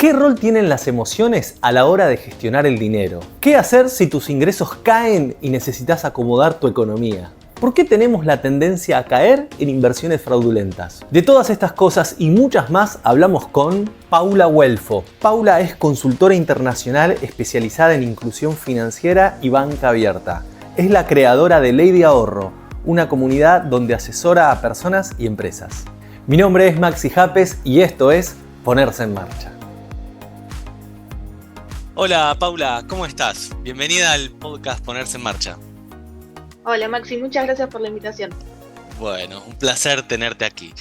¿Qué rol tienen las emociones a la hora de gestionar el dinero? ¿Qué hacer si tus ingresos caen y necesitas acomodar tu economía? ¿Por qué tenemos la tendencia a caer en inversiones fraudulentas? De todas estas cosas y muchas más hablamos con Paula Huelfo. Paula es consultora internacional especializada en inclusión financiera y banca abierta. Es la creadora de Ley de Ahorro, una comunidad donde asesora a personas y empresas. Mi nombre es Maxi Japes y esto es Ponerse en Marcha. Hola Paula, ¿cómo estás? Bienvenida al podcast Ponerse en Marcha. Hola Maxi, muchas gracias por la invitación. Bueno, un placer tenerte aquí.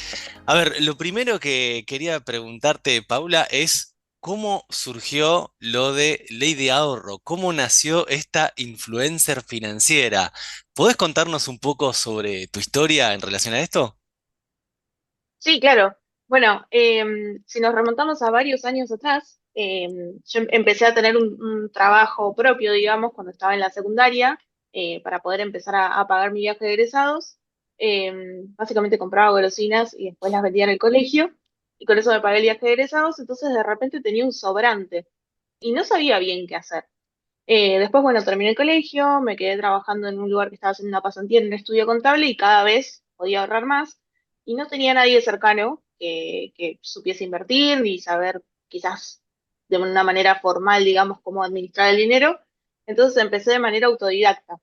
A ver, lo primero que quería preguntarte, Paula, es cómo surgió lo de Ley de Ahorro, cómo nació esta influencer financiera. ¿Podés contarnos un poco sobre tu historia en relación a esto? Sí, claro. Bueno, si nos remontamos a varios años atrás, yo empecé a tener un trabajo propio, digamos, cuando estaba en la secundaria, para poder empezar a pagar mi viaje de egresados. Básicamente compraba golosinas y después las vendía en el colegio, y con eso me pagué el viaje de egresados, entonces de repente tenía un sobrante y no sabía bien qué hacer. Después, bueno, terminé el colegio, me quedé trabajando en un lugar que estaba haciendo una pasantía en un estudio contable y cada vez podía ahorrar más. Y no tenía nadie cercano que supiese invertir ni saber quizás de una manera formal, digamos, cómo administrar el dinero. Entonces empecé de manera autodidacta.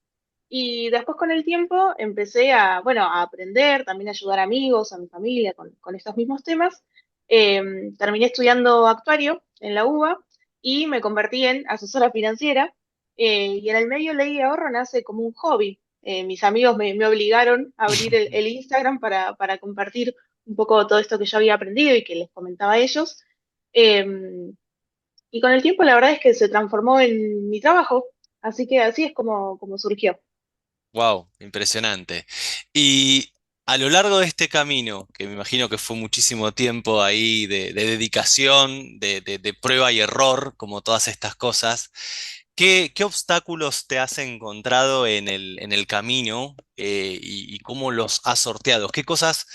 Y después con el tiempo empecé a, bueno, a aprender, también a ayudar a amigos, a mi familia con estos mismos temas. Terminé estudiando actuario en la UBA y me convertí en asesora financiera. Y en el medio Ley de Ahorro nace como un hobby. Mis amigos me obligaron a abrir el Instagram para compartir un poco todo esto que yo había aprendido y que les comentaba a ellos. Eh, y con el tiempo la verdad es que se transformó en mi trabajo, así que así es como surgió. Wow, impresionante. Y a lo largo de este camino, que me imagino que fue muchísimo tiempo ahí de dedicación, de prueba y error, como todas estas cosas, ¿qué obstáculos te has encontrado en el camino y cómo los has sorteado? ¿Qué cosas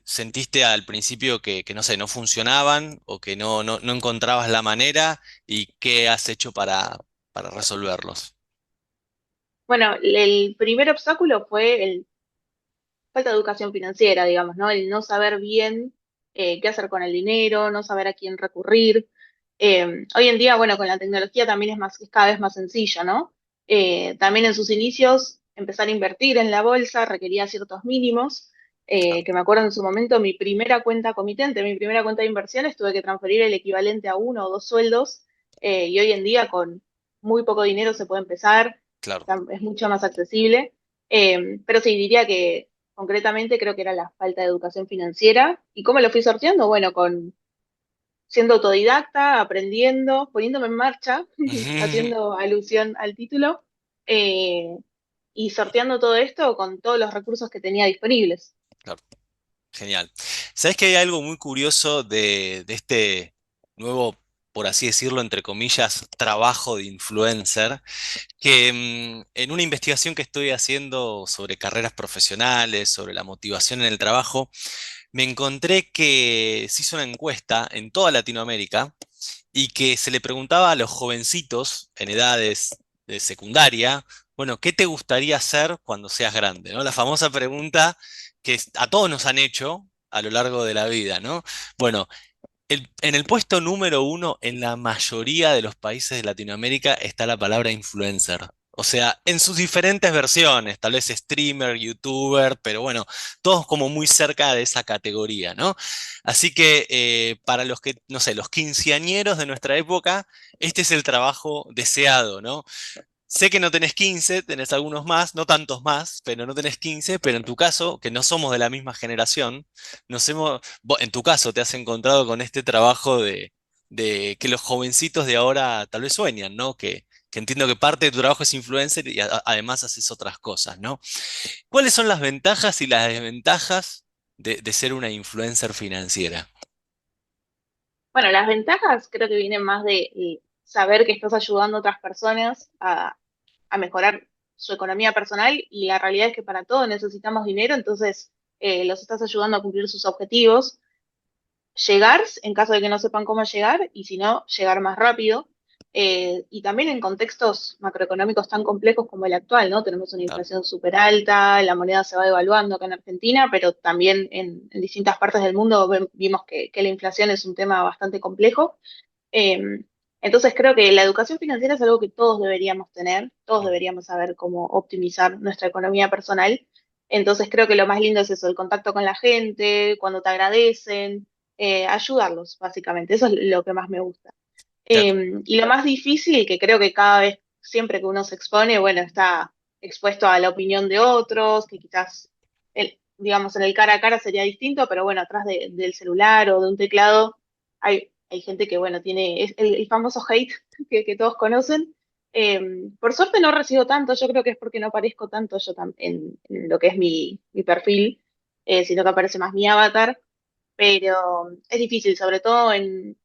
sentiste al principio que, no sé, no funcionaban o que no encontrabas la manera y qué has hecho para resolverlos? Bueno, el primer obstáculo fue el falta de educación financiera, digamos, ¿no? El no saber bien qué hacer con el dinero, no saber a quién recurrir. Hoy en día, bueno, con la tecnología también es cada vez más sencillo, ¿no? También en sus inicios, empezar a invertir en la bolsa requería ciertos mínimos, que me acuerdo en su momento, mi primera cuenta comitente, mi primera cuenta de inversiones, tuve que transferir el equivalente a uno o dos sueldos, y hoy en día con muy poco dinero se puede empezar, Claro. es mucho más accesible. Pero sí, diría que concretamente creo que era la falta de educación financiera. ¿Y cómo lo fui sorteando? Bueno, con siendo autodidacta, aprendiendo, poniéndome en marcha, haciendo alusión al título, eh, y sorteando todo esto con todos los recursos que tenía disponibles. Claro. Genial. ¿Sabes que hay algo muy curioso de este nuevo, por así decirlo, entre comillas, trabajo de influencer? Que en una investigación que estoy haciendo sobre carreras profesionales, sobre la motivación en el trabajo, me encontré que se hizo una encuesta en toda Latinoamérica y que se le preguntaba a los jovencitos en edades de secundaria, bueno, ¿qué te gustaría hacer cuando seas grande? ¿No? La famosa pregunta que a todos nos han hecho a lo largo de la vida, ¿no? Bueno, en el puesto número uno en la mayoría de los países de Latinoamérica está la palabra influencer. O sea, en sus diferentes versiones, tal vez streamer, youtuber, pero bueno, todos como muy cerca de esa categoría, ¿no? Así que para los que, no sé, los quinceañeros de nuestra época, este es el trabajo deseado, ¿no? Sé que no tenés 15, tenés algunos más, no tantos más, pero no tenés 15, pero en tu caso, que no somos de la misma generación, en tu caso te has encontrado con este trabajo de que los jovencitos de ahora tal vez sueñan, ¿no? Que entiendo que parte de tu trabajo es influencer y además haces otras cosas, ¿no? ¿Cuáles son las ventajas y las desventajas de ser una influencer financiera? Bueno, las ventajas creo que vienen más de saber que estás ayudando a otras personas a mejorar su economía personal y la realidad es que para todo necesitamos dinero, entonces los estás ayudando a cumplir sus objetivos. llegar en caso de que no sepan cómo llegar y si no, llegar más rápido. Y también en contextos macroeconómicos tan complejos como el actual, ¿no? Tenemos una Claro, inflación súper alta, la moneda se va devaluando acá en Argentina, pero también en distintas partes del mundo vimos que la inflación es un tema bastante complejo. Eh, entonces creo que la educación financiera es algo que todos deberíamos tener, todos ujú, deberíamos saber cómo optimizar nuestra economía personal. Entonces creo que lo más lindo es eso, el contacto con la gente, cuando te agradecen, ayudarlos, básicamente. Eso es lo que más me gusta. de acu- Y lo más difícil, que creo que cada vez, siempre que uno se expone, bueno, está expuesto a la opinión de otros, que quizás, digamos, en el cara a cara sería distinto, pero bueno, atrás del celular o de un teclado hay gente que, bueno, tiene el famoso hate que todos conocen. Por suerte no recibo tanto, yo creo que es porque no aparezco tanto yo en lo que es mi perfil, sino que aparece más mi avatar, pero es difícil, sobre todo en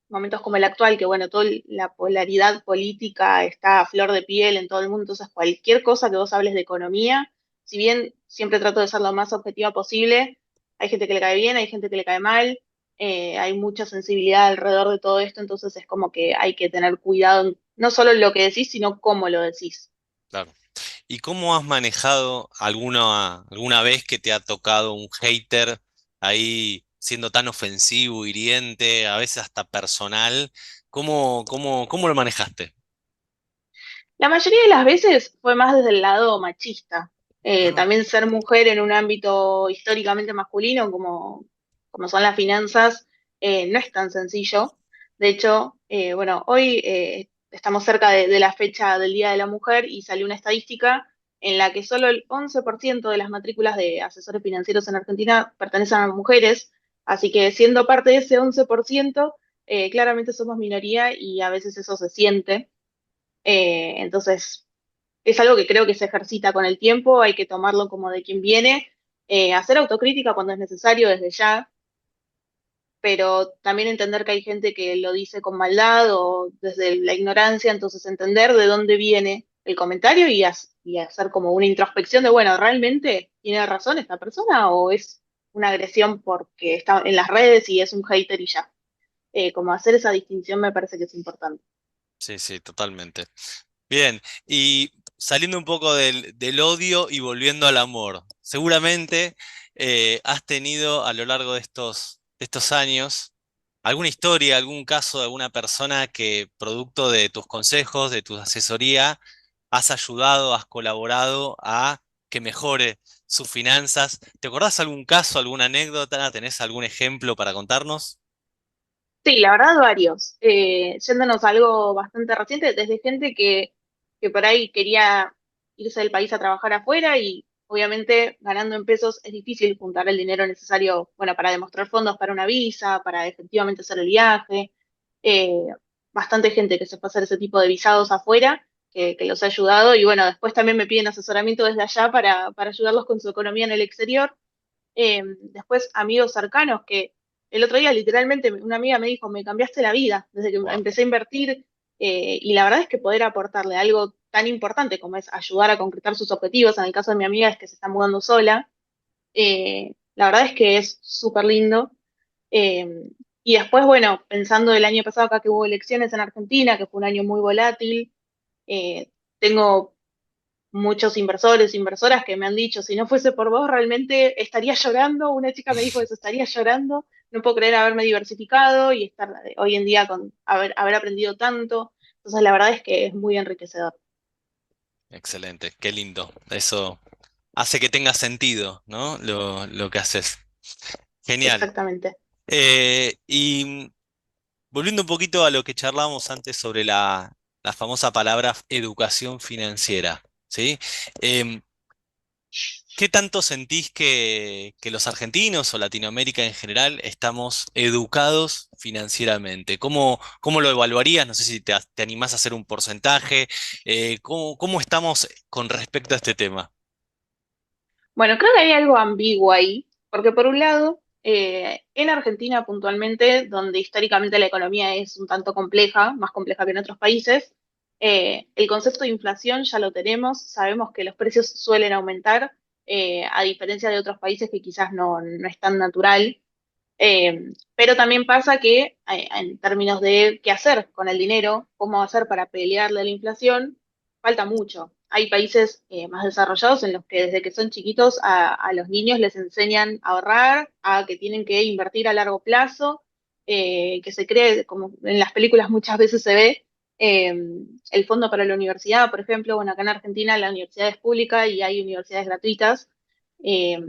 momentos como el actual, que bueno, toda la polaridad política está a flor de piel en todo el mundo, entonces cualquier cosa que vos hables de economía, si bien siempre trato de ser lo más objetiva posible, hay gente que le cae bien, hay gente que le cae mal, hay mucha sensibilidad alrededor de todo esto, entonces es como que hay que tener cuidado, no solo en lo que decís, sino cómo lo decís. claro. ¿Y cómo has manejado alguna vez que te ha tocado un hater ahí siendo tan ofensivo, hiriente, a veces hasta personal? ¿Cómo lo manejaste? La mayoría de las veces fue más desde el lado machista. Ah, También ser mujer en un ámbito históricamente masculino como son las finanzas no es tan sencillo. De hecho, bueno, hoy estamos cerca de la fecha del Día de la Mujer y salió una estadística en la que solo el 11% de las matrículas de asesores financieros en Argentina pertenecen a mujeres. Así que siendo parte de ese 11%, claramente somos minoría y a veces eso se siente. Entonces, es algo que creo que se ejercita con el tiempo, hay que tomarlo como de quien viene, hacer autocrítica cuando es necesario desde ya, pero también entender que hay gente que lo dice con maldad o desde la ignorancia, entonces entender de dónde viene el comentario y hacer como una introspección de, bueno, ¿realmente tiene razón esta persona o es una agresión porque está en las redes y es un hater y ya? Como hacer esa distinción me parece que es importante. sí, sí, totalmente. Bien, y saliendo un poco del odio y volviendo al amor, seguramente has tenido a lo largo de estos años alguna historia, algún caso de alguna persona que, producto de tus consejos, de tu asesoría, has ayudado, has colaborado a que mejore sus finanzas. ¿Te acordás algún caso, alguna anécdota? ¿Tenés algún ejemplo para contarnos? Sí, la verdad varios. Yéndonos a algo bastante reciente, desde gente que por ahí quería irse del país a trabajar afuera y obviamente ganando en pesos es difícil juntar el dinero necesario, bueno, para demostrar fondos para una visa, para efectivamente hacer el viaje. Eh, Bastante gente que se puede hacer ese tipo de visados afuera, que los ha ayudado y bueno, después también me piden asesoramiento desde allá para ayudarlos con su economía en el exterior. Después amigos cercanos que el otro día literalmente una amiga me dijo, me cambiaste la vida desde que Wow. empecé a invertir y la verdad es que poder aportarle algo tan importante como es ayudar a concretar sus objetivos, en el caso de mi amiga es que se está mudando sola, la verdad es que es súper lindo. Eh, y después, bueno, pensando el año pasado acá que hubo elecciones en Argentina, que fue un año muy volátil, tengo muchos inversores, inversoras que me han dicho, si no fuese por vos, realmente estaría llorando. Una chica me dijo eso, estaría llorando. No puedo creer haberme diversificado y estar hoy en día con haber aprendido tanto. Entonces, la verdad es que es muy enriquecedor. Excelente, qué lindo. Eso hace que tenga sentido, ¿no? Lo que haces. Genial. Exactamente. Y volviendo un poquito a lo que charlábamos antes sobre la famosa palabra educación financiera, ¿sí? Em, ¿Qué tanto sentís que los argentinos o Latinoamérica en general estamos educados financieramente? ¿Cómo lo evaluarías? No sé si te animás a hacer un porcentaje. ¿Cómo estamos con respecto a este tema? Bueno, creo que hay algo ambiguo ahí, porque por un lado, en Argentina puntualmente, donde históricamente la economía es un tanto compleja, más compleja que en otros países, el concepto de inflación ya lo tenemos, sabemos que los precios suelen aumentar, a diferencia de otros países que quizás no es tan natural. Pero también pasa que en términos de qué hacer con el dinero, cómo hacer para pelearle a la inflación, falta mucho. Hay países más desarrollados en los que desde que son chiquitos a los niños les enseñan a ahorrar, a que tienen que invertir a largo plazo, que se cree, como en las películas muchas veces se ve, eh, el fondo para la universidad, por ejemplo. Bueno, acá en Argentina la universidad es pública y hay universidades gratuitas. eh,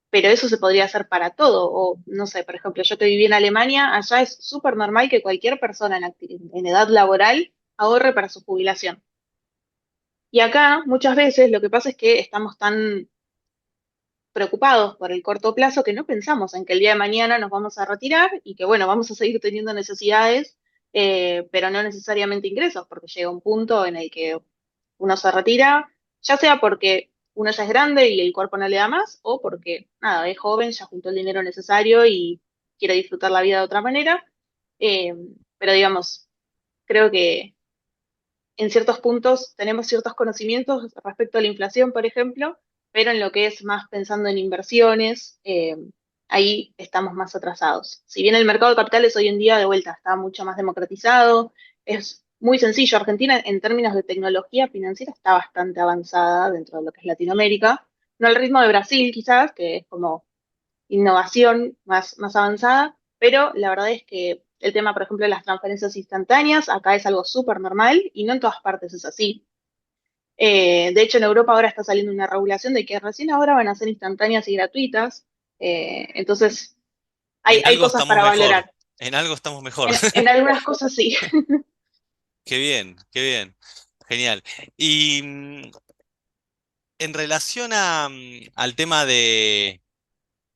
pero eso se podría hacer para todo. O, no sé, por ejemplo, yo que viví en Alemania, allá es súper normal que cualquier persona en edad laboral ahorre para su jubilación. Y acá muchas veces lo que pasa es que estamos tan preocupados por el corto plazo que no pensamos en que el día de mañana nos vamos a retirar y que, bueno, vamos a seguir teniendo necesidades, pero no necesariamente ingresos, porque llega un punto en el que uno se retira, ya sea porque uno ya es grande y el cuerpo no le da más, o porque, nada, es joven, ya juntó el dinero necesario y quiere disfrutar la vida de otra manera. Eh, pero digamos, creo que en ciertos puntos tenemos ciertos conocimientos respecto a la inflación, por ejemplo, pero en lo que es más pensando en inversiones, ahí estamos más atrasados. Si bien el mercado de capitales hoy en día de vuelta está mucho más democratizado, es muy sencillo. Argentina en términos de tecnología financiera está bastante avanzada dentro de lo que es Latinoamérica, no al ritmo de Brasil quizás, que es como innovación más avanzada, pero la verdad es que el tema, por ejemplo, de las transferencias instantáneas, acá es algo súper normal y no en todas partes es así. De hecho, en Europa ahora está saliendo una regulación de que recién ahora van a ser instantáneas y gratuitas. Entonces, hay, En hay algo cosas estamos para mejor. valorar. En algo estamos mejor. En algunas cosas sí. Qué bien, qué bien. Genial. Y en relación al tema de...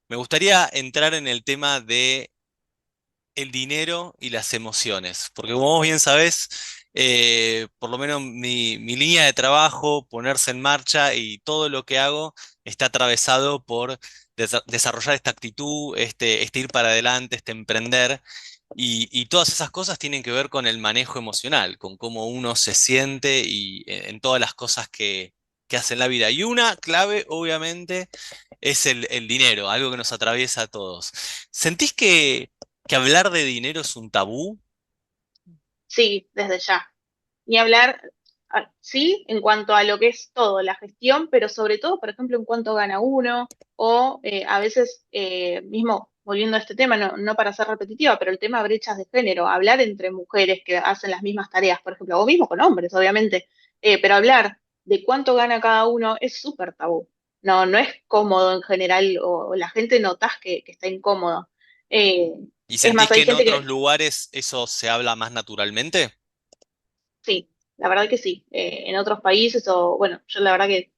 Me gustaría entrar en el tema de el dinero y las emociones, porque como vos bien sabés, por lo menos mi línea de trabajo, ponerse en marcha y todo lo que hago está atravesado por desarrollar esta actitud, este ir para adelante, este emprender. Y todas esas cosas tienen que ver con el manejo emocional, con cómo uno se siente y en todas las cosas que hace en la vida. Y una clave, obviamente, es el dinero, algo que nos atraviesa a todos. ¿Sentís que hablar de dinero es un tabú? Sí, desde ya. Ni hablar, sí, en cuanto a lo que es todo, la gestión, pero sobre todo, por ejemplo, en cuánto gana uno, o a veces, mismo volviendo a este tema, no para ser repetitiva, pero el tema brechas de género, hablar entre mujeres que hacen las mismas tareas, por ejemplo, o mismo con hombres, obviamente, pero hablar de cuánto gana cada uno es súper tabú. No es cómodo en general, o la gente notas que está incómodo. Eh, ¿Y es sentís más, que hay en gente otros que lugares eso se habla más naturalmente? sí, la verdad que sí. En otros países, o bueno, yo la verdad que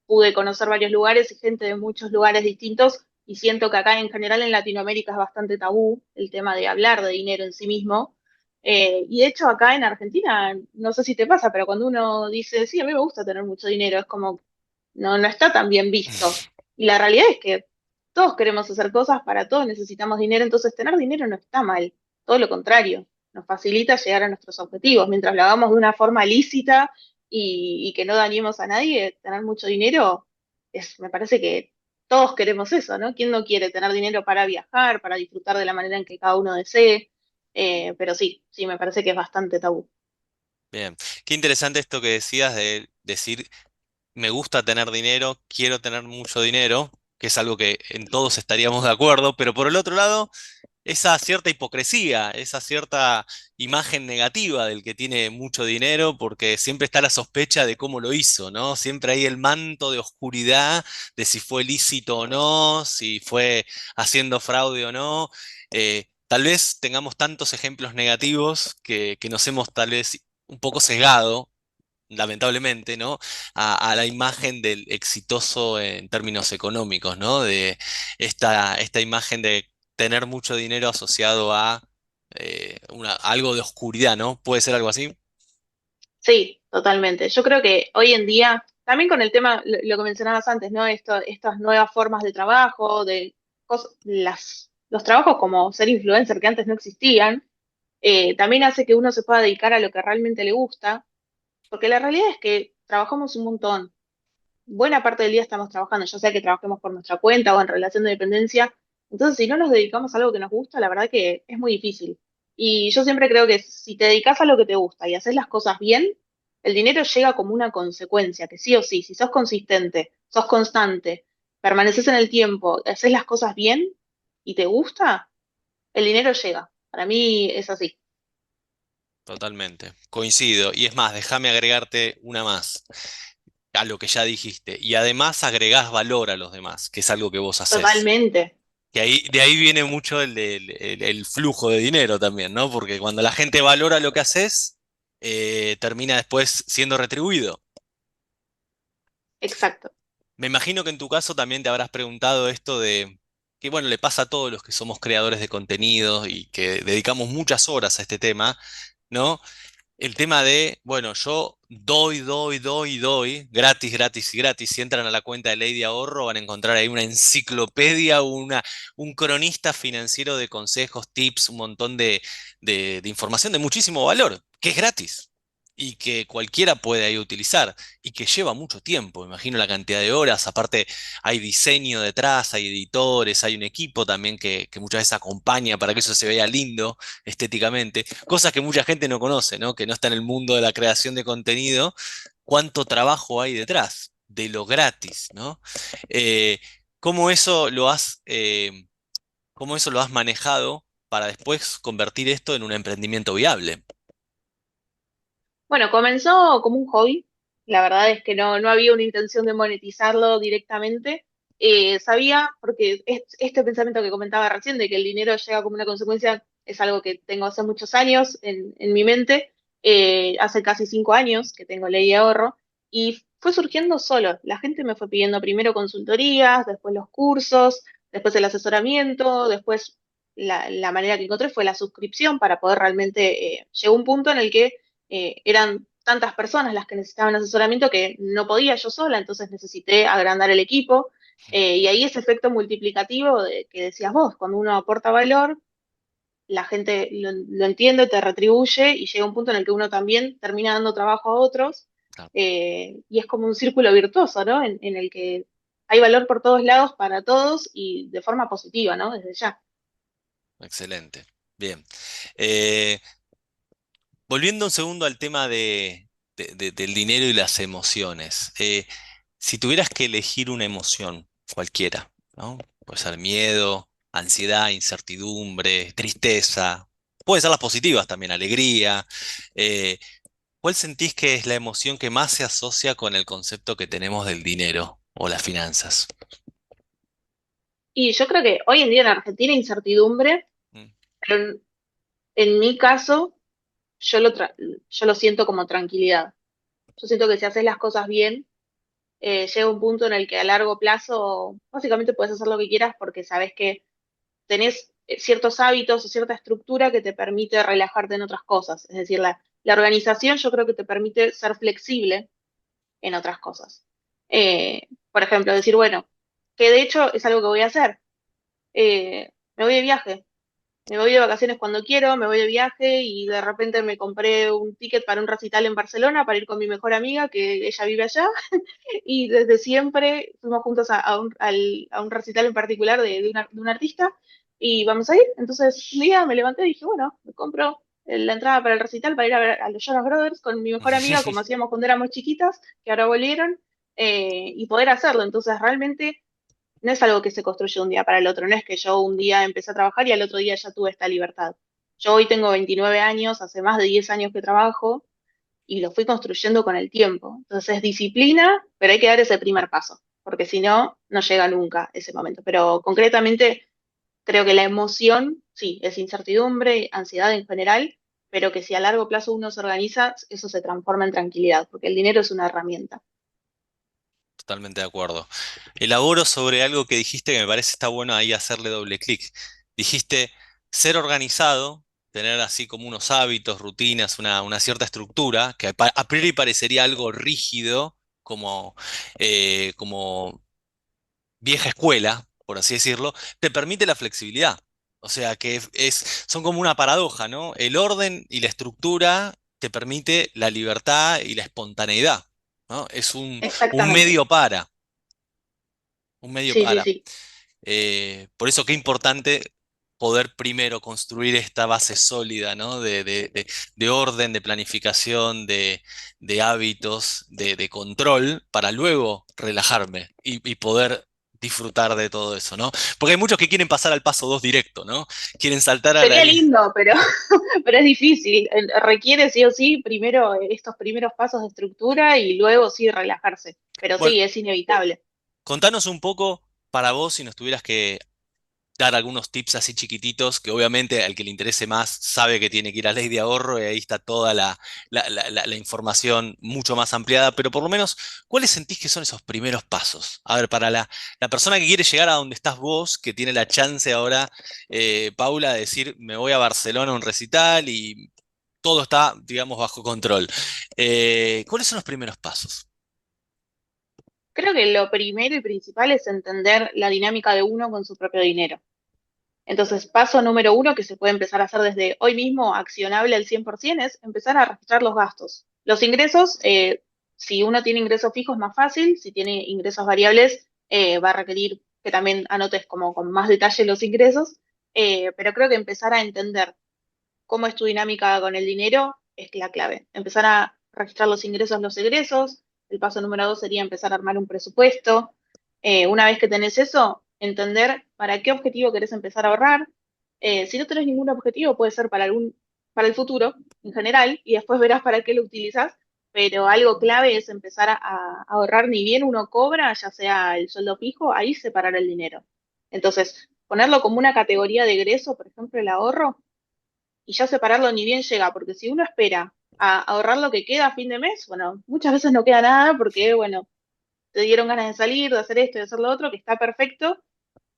pude conocer varios lugares y gente de muchos lugares distintos, y siento que acá en general en Latinoamérica es bastante tabú el tema de hablar de dinero en sí mismo. Y de hecho acá en Argentina, no sé si te pasa, pero cuando uno dice, sí, a mí me gusta tener mucho dinero, es como, no está tan bien visto. Y la realidad es que todos queremos hacer cosas, para todos necesitamos dinero, entonces tener dinero no está mal, todo lo contrario, nos facilita llegar a nuestros objetivos. Mientras lo hagamos de una forma lícita y que no dañemos a nadie, tener mucho dinero, me parece que todos queremos eso, ¿no? ¿Quién no quiere tener dinero para viajar, para disfrutar de la manera en que cada uno desee? Pero sí, me parece que es bastante tabú. Bien, qué interesante esto que decías de decir, me gusta tener dinero, quiero tener mucho dinero, que es algo que en todos estaríamos de acuerdo, pero por el otro lado, esa cierta hipocresía, esa cierta imagen negativa del que tiene mucho dinero, porque siempre está la sospecha de cómo lo hizo, ¿no? Siempre hay el manto de oscuridad de si fue lícito o no, si fue haciendo fraude o no. Tal vez tengamos tantos ejemplos negativos que nos hemos tal vez un poco sesgado, lamentablemente, ¿no? A la imagen del exitoso en términos económicos, ¿no? De esta imagen de tener mucho dinero asociado a algo de oscuridad, ¿no? ¿Puede ser algo así? Sí, totalmente. Yo creo que hoy en día, también con el tema, lo que mencionabas antes, ¿no? Estas nuevas formas de trabajo, los trabajos como ser influencer que antes no existían, también hace que uno se pueda dedicar a lo que realmente le gusta, porque la realidad es que trabajamos un montón. Buena parte del día estamos trabajando, ya sea que trabajemos por nuestra cuenta o en relación de dependencia, Entonces, si no nos dedicamos a algo que nos gusta, la verdad que es muy difícil. Y yo siempre creo que si te dedicas a lo que te gusta y haces las cosas bien, el dinero llega como una consecuencia, que sí o sí, si sos consistente, sos constante, permaneces en el tiempo, haces las cosas bien y te gusta, el dinero llega. Para mí es así. Totalmente, coincido. Y es más, déjame agregarte una más a lo que ya dijiste. Y además agregás valor a los demás, que es algo que vos hacés. Totalmente. Que ahí, de ahí viene mucho el flujo de dinero también, ¿no? Porque cuando la gente valora lo que haces, termina después siendo retribuido. Exacto. Me imagino que en tu caso también te habrás preguntado esto de que, bueno, le pasa a todos los que somos creadores de contenido y que dedicamos muchas horas a este tema, ¿no? El tema de, bueno, yo doy, gratis, gratis y gratis. Si entran a la cuenta de Ley de Ahorro, van a encontrar ahí una enciclopedia, un cronista financiero de consejos, tips, un montón de información de muchísimo valor, que es gratis y que cualquiera puede ahí utilizar y que lleva mucho tiempo. Me imagino la cantidad de horas. Aparte, hay diseño detrás, hay editores, hay un equipo también que muchas veces acompaña para que eso se vea lindo estéticamente, cosas que mucha gente no conoce, ¿no? Que no está en el mundo de la creación de contenido, cuánto trabajo hay detrás de lo gratis, ¿no? Eh, ¿Cómo eso cómo eso lo has manejado para después convertir esto en un emprendimiento viable? Bueno, comenzó como un hobby. La verdad es que no había una intención de monetizarlo directamente. Sabía, porque este pensamiento que comentaba recién, de que el dinero llega como una consecuencia, es algo que tengo hace muchos años en mi mente. Hace casi 5 años que tengo ley de ahorro y fue surgiendo solo. La gente me fue pidiendo primero consultorías, después los cursos, después el asesoramiento, después la manera que encontré fue la suscripción para poder realmente, llegó un punto en el que eran tantas personas las que necesitaban asesoramiento que no podía yo sola, entonces necesité agrandar el equipo. Y ahí ese efecto multiplicativo que decías vos, cuando uno aporta valor, la gente lo entiende, te retribuye y llega un punto en el que uno también termina dando trabajo a otros. Claro, Y es como un círculo virtuoso, ¿no? En el que hay valor por todos lados para todos y de forma positiva, ¿no? Desde ya. excelente. Bien. Eh, Volviendo un segundo al tema del dinero y las emociones. Si tuvieras que elegir una emoción, cualquiera, ¿no? Puede ser miedo, ansiedad, incertidumbre, tristeza. Pueden ser las positivas también, alegría. eh, ¿Cuál sentís que es la emoción que más se asocia con el concepto que tenemos del dinero o las finanzas? Y yo creo que hoy en día en Argentina incertidumbre, Mm, pero en mi caso yo lo siento como tranquilidad. Yo siento que si haces las cosas bien, llega un punto en el que a largo plazo básicamente puedes hacer lo que quieras porque sabes que tenés ciertos hábitos o cierta estructura que te permite relajarte en otras cosas. Es decir, la organización yo creo que te permite ser flexible en otras cosas. Por ejemplo, decir, bueno, que de hecho es algo que voy a hacer. Me voy de viaje. Me voy de vacaciones cuando quiero, me voy de viaje y de repente me compré un ticket para un recital en Barcelona para ir con mi mejor amiga, que ella vive allá, y desde siempre fuimos juntos a un recital en particular de un artista y vamos a ir. Entonces un día me levanté y dije, bueno, me compro la entrada para el recital para ir a ver a los Jonas Brothers con mi mejor amiga, como hacíamos cuando éramos chiquitas, que ahora volvieron, y poder hacerlo. Entonces realmente no es algo que se construye de un día para el otro, no es que yo un día empecé a trabajar y al otro día ya tuve esta libertad. Yo hoy tengo 29 años, hace más de 10 años que trabajo y lo fui construyendo con el tiempo. Entonces es disciplina, pero hay que dar ese primer paso, porque si no, no llega nunca ese momento. Pero concretamente creo que la emoción, sí, es incertidumbre, ansiedad en general, pero que si a largo plazo uno se organiza, eso se transforma en tranquilidad, porque el dinero es una herramienta. Totalmente de acuerdo. Elaboro sobre algo que dijiste que me parece está bueno ahí hacerle doble clic. Dijiste ser organizado, tener así como unos hábitos, rutinas, una cierta estructura, que a priori parecería algo rígido, como vieja escuela, por así decirlo, te permite la flexibilidad. O sea que son como una paradoja, ¿no? El orden y la estructura te permite la libertad y la espontaneidad, ¿no? Es un Exactamente. medio para, un medio Sí, sí, para. sí. Por eso qué importante poder primero construir esta base sólida, ¿no? De orden, de planificación, de hábitos, de control, para luego relajarme y poder disfrutar de todo eso, ¿no? Porque hay muchos que quieren pasar al paso 2 directo, ¿no? Quieren saltar a la Sería línea. lindo, pero, pero es difícil. Requiere sí o sí primero estos primeros pasos de estructura y luego sí relajarse. Pero Bueno, sí, es inevitable. contanos un poco para vos si nos tuvieras que dar algunos tips así chiquititos, que obviamente al que le interese más sabe que tiene que ir a Ley de Ahorro y ahí está toda la información mucho más ampliada, pero por lo menos, ¿cuáles sentís que son esos primeros pasos? A ver, para la persona que quiere llegar a donde estás vos, que tiene la chance ahora, Paula, de decir, me voy a Barcelona a un recital y todo está, digamos, bajo control. ¿Cuáles son los primeros pasos? Creo que lo primero y principal es entender la dinámica de uno con su propio dinero. Entonces, paso número uno que se puede empezar a hacer desde hoy mismo, accionable al 100%, es empezar a registrar los gastos. Los ingresos, si uno tiene ingresos fijos, es más fácil. Si tiene ingresos variables, va a requerir que también anotes como con más detalle los ingresos. Pero creo que empezar a entender cómo es tu dinámica con el dinero es la clave. Empezar a registrar los egresos. El paso número dos sería empezar a armar un presupuesto. Una vez que tenés eso, entender para qué objetivo querés empezar a ahorrar. Si no tenés ningún objetivo, puede ser para el futuro en general, y después verás para qué lo utilizas. Pero algo clave es empezar a ahorrar, ni bien uno cobra, ya sea el sueldo fijo, ahí separar el dinero. Entonces, ponerlo como una categoría de egreso, por ejemplo, el ahorro, y ya separarlo ni bien llega, porque si uno espera a ahorrar lo que queda a fin de mes, bueno, muchas veces no queda nada porque, bueno, te dieron ganas de salir, de hacer esto, de hacer lo otro, que está perfecto,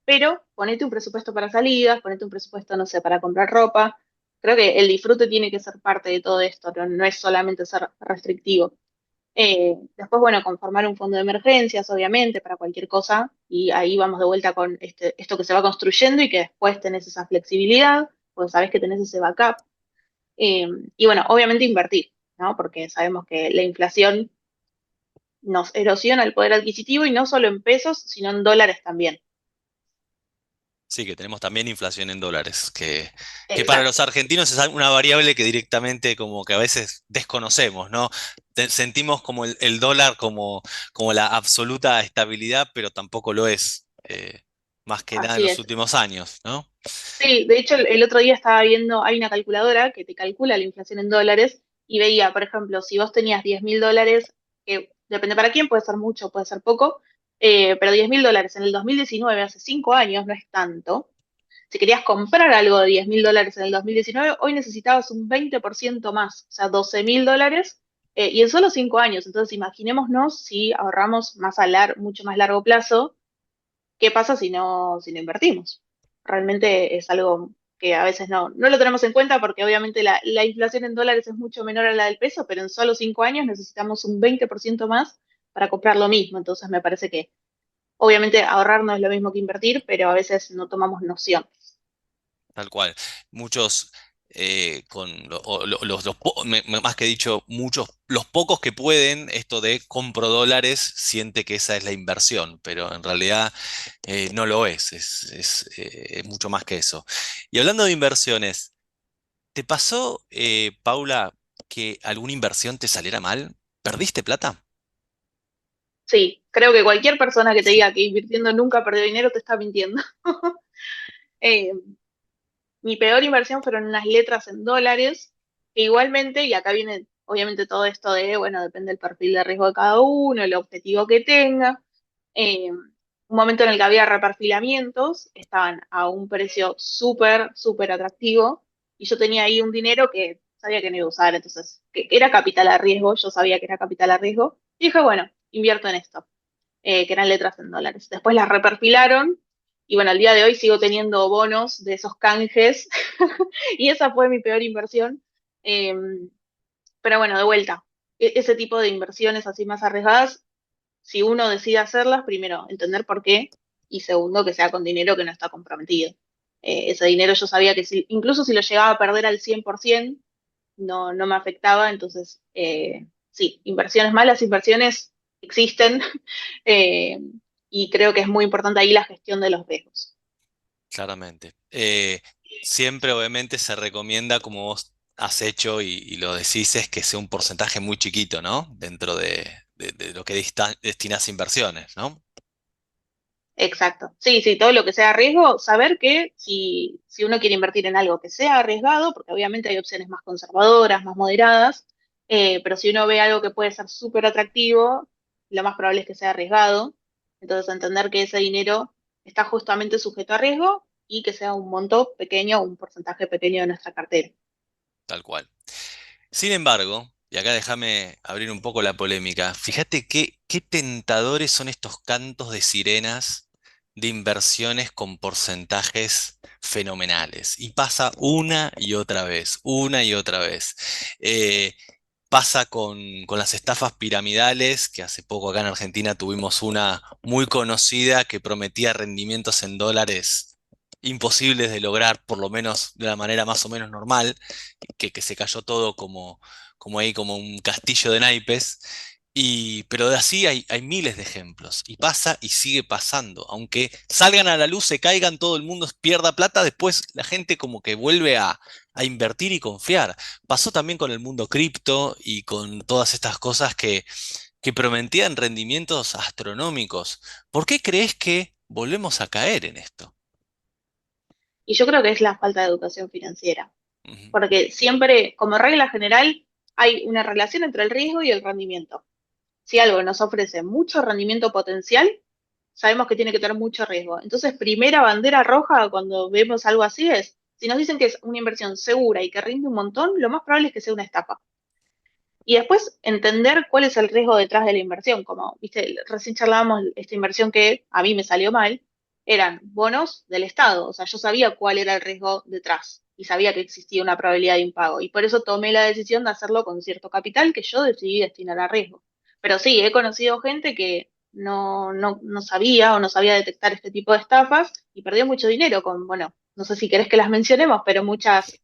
pero ponete un presupuesto para salidas, ponete un presupuesto, no sé, para comprar ropa. Creo que el disfrute tiene que ser parte de todo esto, no es solamente ser restrictivo. Después, bueno, conformar un fondo de emergencias, obviamente, para cualquier cosa, y ahí vamos de vuelta con esto que se va construyendo y que después tenés esa flexibilidad, pues sabés que tenés ese backup. Eh, y bueno, obviamente invertir, ¿no? Porque sabemos que la inflación nos erosiona el poder adquisitivo y no solo en pesos, sino en dólares también. Sí, que tenemos también inflación en dólares, que para los Exacto. argentinos es una variable que directamente como que a veces desconocemos, ¿no? Sentimos como el dólar como la absoluta estabilidad, pero tampoco lo es, más que nada en Así los es. últimos años, ¿no? Sí, de hecho el otro día estaba viendo, hay una calculadora que te calcula la inflación en dólares y veía, por ejemplo, si vos tenías $10.000, que depende para quién, puede ser mucho, puede ser poco, pero $10.000 en el 2019, hace 5 años, no es tanto. Si querías comprar algo de $10.000 en el 2019, hoy necesitabas un 20% más, o sea, $12.000, y en solo 5 años. Entonces, imaginémonos si ahorramos mucho más largo plazo, ¿qué pasa si no invertimos? Realmente es algo que a veces no lo tenemos en cuenta porque obviamente la inflación en dólares es mucho menor a la del peso, pero en solo 5 años necesitamos un 20% más para comprar lo mismo. Entonces, me parece que obviamente ahorrar no es lo mismo que invertir, pero a veces no tomamos noción. Tal cual. Muchos, con más que dicho, muchos, los pocos que pueden, esto de compro dólares, siente que esa es la inversión, pero en realidad no lo es mucho más que eso. Y hablando de inversiones, ¿te pasó, Paula, que alguna inversión te saliera mal? ¿Perdiste plata? Sí, creo que cualquier persona que te diga que invirtiendo nunca perdió dinero te está mintiendo. Eh, Mi peor inversión fueron unas letras en dólares, que igualmente, y acá viene obviamente todo esto de, bueno, depende del perfil de riesgo de cada uno, el objetivo que tenga. Un momento en el que había reperfilamientos, estaban a un precio súper, súper atractivo, y yo tenía ahí un dinero que sabía que no iba a usar, entonces, que era capital a riesgo, yo sabía que era capital a riesgo, y dije, bueno, invierto en esto, que eran letras en dólares. Después las reperfilaron y bueno, al día de hoy sigo teniendo bonos de esos canjes y esa fue mi peor inversión. Eh, pero bueno, de vuelta, ese tipo de inversiones así más arriesgadas, si uno decide hacerlas, primero, entender por qué y segundo, que sea con dinero que no está comprometido. Ese dinero yo sabía que incluso si lo llegaba a perder al 100%, no me afectaba, entonces sí, inversiones malas, inversiones existen. Eh, y creo que es muy importante ahí la gestión de los riesgos. Claramente. Siempre obviamente se recomienda, como vos has hecho y lo decís, es que sea un porcentaje muy chiquito, ¿no? Dentro de lo que destinás a inversiones, ¿no? Exacto. Sí, sí, todo lo que sea riesgo, saber que si uno quiere invertir en algo que sea arriesgado, porque obviamente hay opciones más conservadoras, más moderadas, pero si uno ve algo que puede ser súper atractivo, lo más probable es que sea arriesgado. Entonces, entender que ese dinero está justamente sujeto a riesgo y que sea un monto pequeño, un porcentaje pequeño de nuestra cartera. Tal cual. Sin embargo, y acá déjame abrir un poco la polémica, fíjate qué tentadores son estos cantos de sirenas de inversiones con porcentajes fenomenales. Y pasa una y otra vez. Eh, Pasa con las estafas piramidales, que hace poco acá en Argentina tuvimos una muy conocida que prometía rendimientos en dólares imposibles de lograr, por lo menos de la manera más o menos normal, que se cayó todo como ahí, como un castillo de naipes. Pero de así hay miles de ejemplos. Y pasa y sigue pasando. Aunque salgan a la luz, se caigan, todo el mundo pierda plata, después la gente como que vuelve a invertir y confiar. Pasó también con el mundo cripto y con todas estas cosas que prometían rendimientos astronómicos. ¿Por qué crees que volvemos a caer en esto? Y yo creo que es la falta de educación financiera, Ujú. porque siempre, como regla general, hay una relación entre el riesgo y el rendimiento. Si algo nos ofrece mucho rendimiento potencial, sabemos que tiene que tener mucho riesgo. Entonces, primera bandera roja cuando vemos algo así es, si nos dicen que es una inversión segura y que rinde un montón, lo más probable es que sea una estafa. Y después entender cuál es el riesgo detrás de la inversión. Como, viste, recién charlábamos esta inversión que a mí me salió mal, eran bonos del Estado. O sea, yo sabía cuál era el riesgo detrás y sabía que existía una probabilidad de impago. Y por eso tomé la decisión de hacerlo con cierto capital que yo decidí destinar a riesgo. Pero sí, he conocido gente que no sabía o no sabía detectar este tipo de estafas y perdió mucho dinero con, bueno, no sé si querés que las mencionemos, pero muchas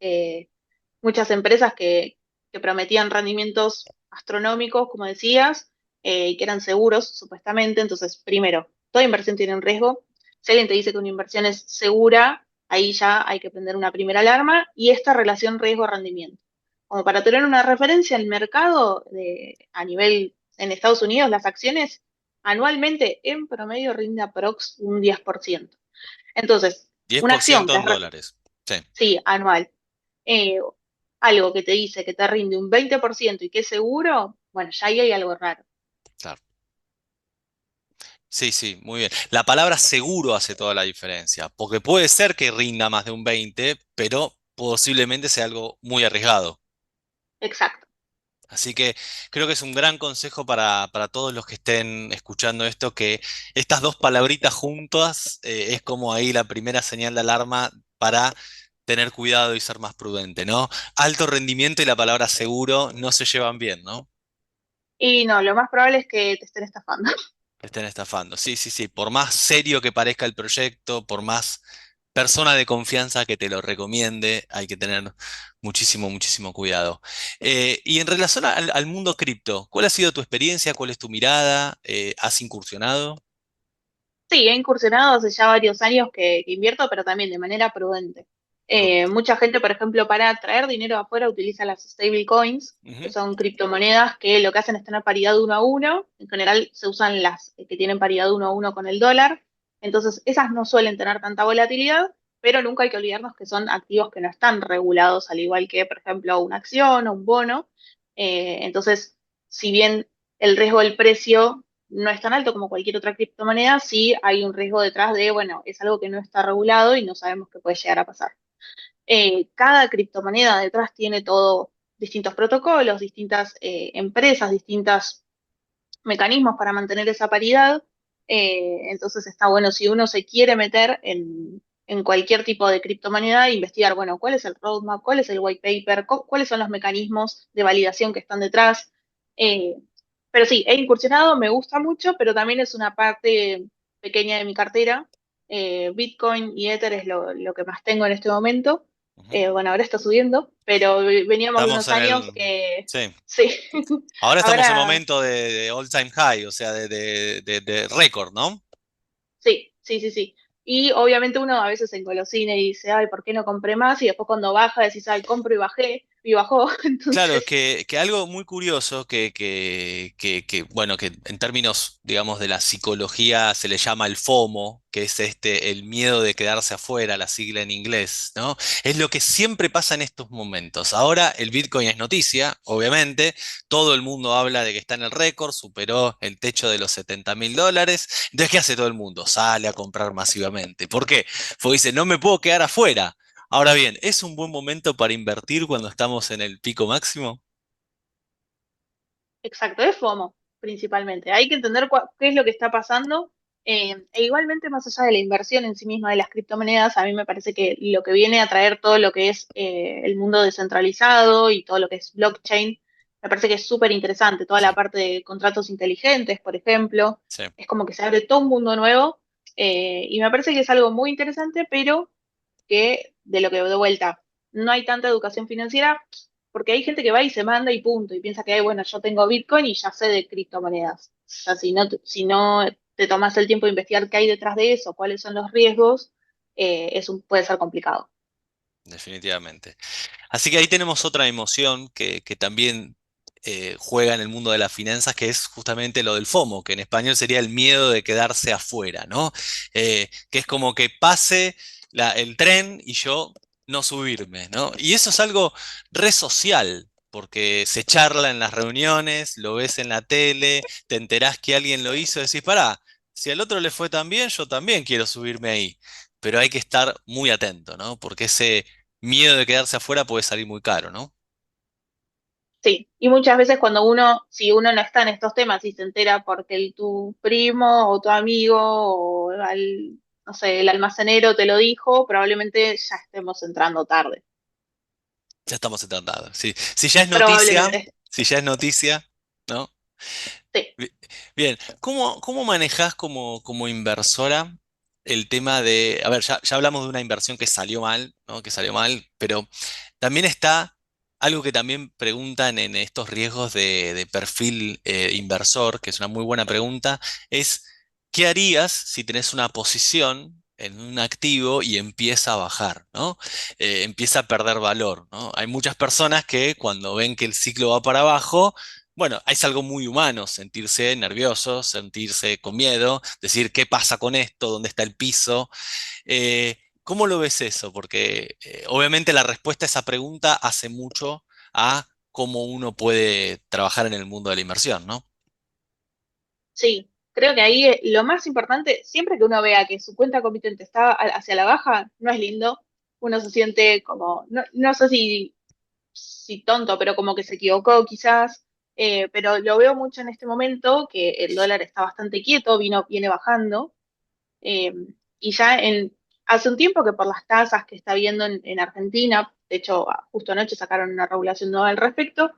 empresas que prometían rendimientos astronómicos, como decías, y que eran seguros, supuestamente. Entonces, primero, toda inversión tiene un riesgo. Si alguien te dice que una inversión es segura, ahí ya hay que prender una primera alarma y esta relación riesgo-rendimiento. Como para tener una referencia, el mercado a nivel en Estados Unidos, las acciones anualmente en promedio rinde aprox un 10%. Entonces, diez una por acción ciento que en dólares. Sí, sí, anual, eh, algo que te dice que te rinde un 20% y que es seguro, bueno, ya ahí hay algo raro. claro. Sí, sí, muy bien. La palabra seguro hace toda la diferencia, porque puede ser que rinda más de un 20, pero posiblemente sea algo muy arriesgado. Exacto. Así que creo que es un gran consejo para todos los que estén escuchando esto, que estas dos palabritas juntas es como ahí la primera señal de alarma para tener cuidado y ser más prudente, ¿no? Alto rendimiento y la palabra seguro no se llevan bien, ¿no? Y no, lo más probable es que te estén estafando. Te estén estafando. Sí, sí, sí. Por más serio que parezca el proyecto, por más persona de confianza que te lo recomiende, hay que tener muchísimo, muchísimo cuidado. Y en relación al mundo cripto, ¿cuál ha sido tu experiencia? ¿Cuál es tu mirada? ¿Has incursionado? Sí, he incursionado hace ya varios años que invierto, pero también de manera prudente. Prudente. Mucha gente, por ejemplo, para traer dinero de afuera utiliza las stable coins, que Ujú. son criptomonedas que lo que hacen es tener paridad 1 a 1. En general se usan las que tienen paridad 1 a 1 con el dólar. Entonces, esas no suelen tener tanta volatilidad, pero nunca hay que olvidarnos que son activos que no están regulados, al igual que, por ejemplo, una acción o un bono. Entonces, si bien el riesgo del precio no es tan alto como cualquier otra criptomoneda, sí hay un riesgo detrás de, bueno, es algo que no está regulado y no sabemos qué puede llegar a pasar. Cada criptomoneda detrás tiene todo, distintos protocolos, distintas empresas, distintos mecanismos para mantener esa paridad. Entonces está bueno si uno se quiere meter en cualquier tipo de criptomoneda, investigar, bueno, cuál es el roadmap, cuál es el white paper, cuáles son los mecanismos de validación que están detrás. Eh, pero sí, he incursionado, me gusta mucho, pero también es una parte pequeña de mi cartera. Bitcoin y Ether es lo que más tengo en este momento. Ujú. Bueno, ahora está subiendo, pero veníamos de Estamos unos en años el... que Sí. sí, Ahora estamos en ahora momento de all time high, o sea, de récord, ¿no? Sí, sí, sí, sí. Y obviamente uno a veces se engolosina y dice, ay, ¿por qué no compré más? Y después cuando baja decís, ay, compro y bajé, y bajó. Claro, Entonces, que algo muy curioso bueno, que en términos, digamos, de la psicología se le llama el FOMO, que es el miedo de quedarse afuera, la sigla en inglés, ¿no? Es lo que siempre pasa en estos momentos. Ahora el Bitcoin es noticia, obviamente, todo el mundo habla de que está en el récord, superó el techo de los $70.000. Entonces, ¿qué hace todo el mundo? Sale a comprar masivamente. ¿Por qué? Porque dice, no me puedo quedar afuera. Ahora bien, ¿es un buen momento para invertir cuando estamos en el pico máximo? exacto, es FOMO, principalmente. Hay que entender qué es lo que está pasando. E igualmente, más allá de la inversión en sí misma de las criptomonedas, a mí me parece que lo que viene a traer todo lo que es el mundo descentralizado y todo lo que es blockchain, me parece que es súper interesante. Toda la Sí, parte de contratos inteligentes, por ejemplo, sí. es como que se abre todo un mundo nuevo. Y me parece que es algo muy interesante, pero que de lo que de vuelta no hay tanta educación financiera, porque hay gente que va y se manda y punto, y piensa que, "Ay, bueno, yo tengo Bitcoin y ya sé de criptomonedas. O sea, si no te tomas el tiempo de investigar qué hay detrás de eso, cuáles son los riesgos, puede ser complicado. Definitivamente. Así que ahí tenemos otra emoción que también juega en el mundo de las finanzas, que es justamente lo del FOMO, que en español sería el miedo de quedarse afuera, ¿no? Que es como que pase el tren y yo no subirme, ¿no? Y eso es algo re social, porque se charla en las reuniones, lo ves en la tele, te enterás que alguien lo hizo, decís, pará, si al otro le fue tan bien, yo también quiero subirme ahí. Pero hay que estar muy atento, ¿no? Porque ese miedo de quedarse afuera puede salir muy caro, ¿no? Sí, y muchas veces cuando si uno no está en estos temas y se entera porque tu primo o tu amigo o no sé, el almacenero te lo dijo, probablemente ya estemos entrando tarde. Ya estamos tratados. Sí. Si ya es noticia, Probablemente, si ya es noticia, ¿no? sí. Bi- Bien, ¿cómo manejás como inversora el tema de, a ver, ya hablamos de una inversión que salió mal, ¿no? Que salió mal, pero también está algo que también preguntan en estos riesgos de perfil inversor, que es una muy buena pregunta, es ¿qué harías si tenés una posición en un activo y empieza a bajar, ¿no? Empieza a perder valor, ¿no? Hay muchas personas que cuando ven que el ciclo va para abajo, bueno, es algo muy humano sentirse nervioso, sentirse con miedo, decir, ¿qué pasa con esto? ¿Dónde está el piso? ¿Cómo lo ves eso? Porque obviamente la respuesta a esa pregunta hace mucho a cómo uno puede trabajar en el mundo de la inversión, ¿no? Sí, creo que ahí lo más importante, siempre que uno vea que su cuenta comitente está hacia la baja, no es lindo. Uno se siente como, no sé si tonto, pero como que se equivocó quizás. Pero lo veo mucho en este momento, que el dólar está bastante quieto, viene bajando. eh, y ya hace un tiempo que por las tasas que está viendo en Argentina, de hecho, justo anoche sacaron una regulación nueva al respecto,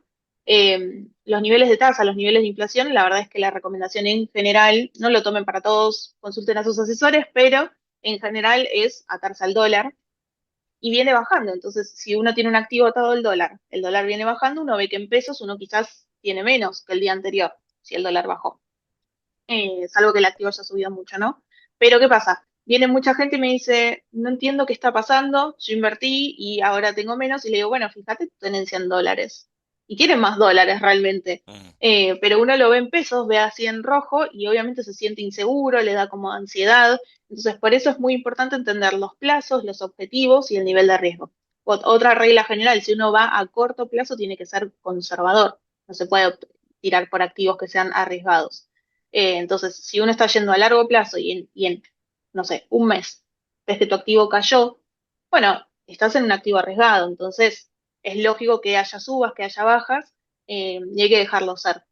los niveles de tasa, los niveles de inflación, la verdad es que la recomendación en general, no lo tomen para todos, consulten a sus asesores, pero en general es atarse al dólar y viene bajando. Entonces, si uno tiene un activo atado al dólar, el dólar viene bajando, uno ve que en pesos uno quizás tiene menos que el día anterior, si el dólar bajó, salvo que el activo haya subido mucho, ¿no? Pero ¿qué pasa? Viene mucha gente y me dice, no entiendo qué está pasando, yo invertí y ahora tengo menos, y le digo, bueno, fíjate tu tenencia en dólares. Y tiene más dólares realmente. Mm, Pero uno lo ve en pesos, ve así en rojo y obviamente se siente inseguro, le da como ansiedad. Entonces, por eso es muy importante entender los plazos, los objetivos y el nivel de riesgo. Otra regla general, si uno va a corto plazo, tiene que ser conservador. No se puede tirar por activos que sean arriesgados. Entonces, si uno está yendo a largo plazo no sé, un mes, ves que tu activo cayó, bueno, estás en un activo arriesgado, entonces es lógico que haya subas, que haya bajas, y hay que dejarlo ser.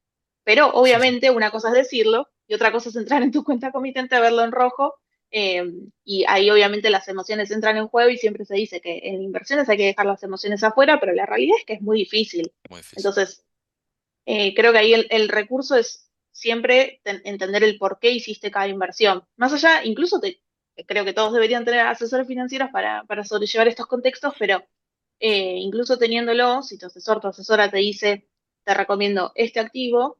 Pero sí, sí. obviamente una cosa es decirlo y otra cosa es entrar en tu cuenta comitente, verlo en rojo, eh, y ahí obviamente las emociones entran en juego y siempre se dice que en inversiones hay que dejar las emociones afuera, pero la realidad es que es muy difícil. Muy difícil. Entonces, creo que ahí el recurso es siempre entender el por qué hiciste cada inversión. Más allá, incluso creo que todos deberían tener asesores financieros para sobrellevar estos contextos, pero incluso teniéndolo, si tu asesor, tu asesora te dice, te recomiendo este activo,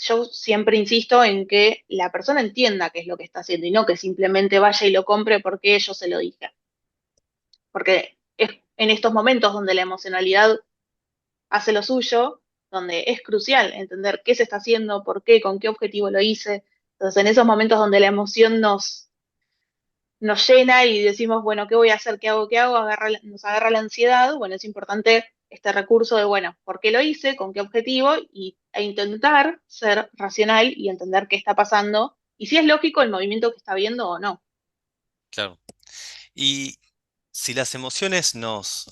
yo siempre insisto en que la persona entienda qué es lo que está haciendo y no que simplemente vaya y lo compre porque yo se lo dije. Porque es en estos momentos donde la emocionalidad hace lo suyo, donde es crucial entender qué se está haciendo, por qué, con qué objetivo lo hice. Entonces, en esos momentos donde la emoción nos llena y decimos, bueno, ¿qué voy a hacer? ¿Qué hago? ¿Qué hago? Nos agarra la ansiedad. Bueno, es importante este recurso de, bueno, ¿por qué lo hice? ¿Con qué objetivo? E intentar ser racional y entender qué está pasando y si es lógico el movimiento que está viendo o no. Claro. Y si las emociones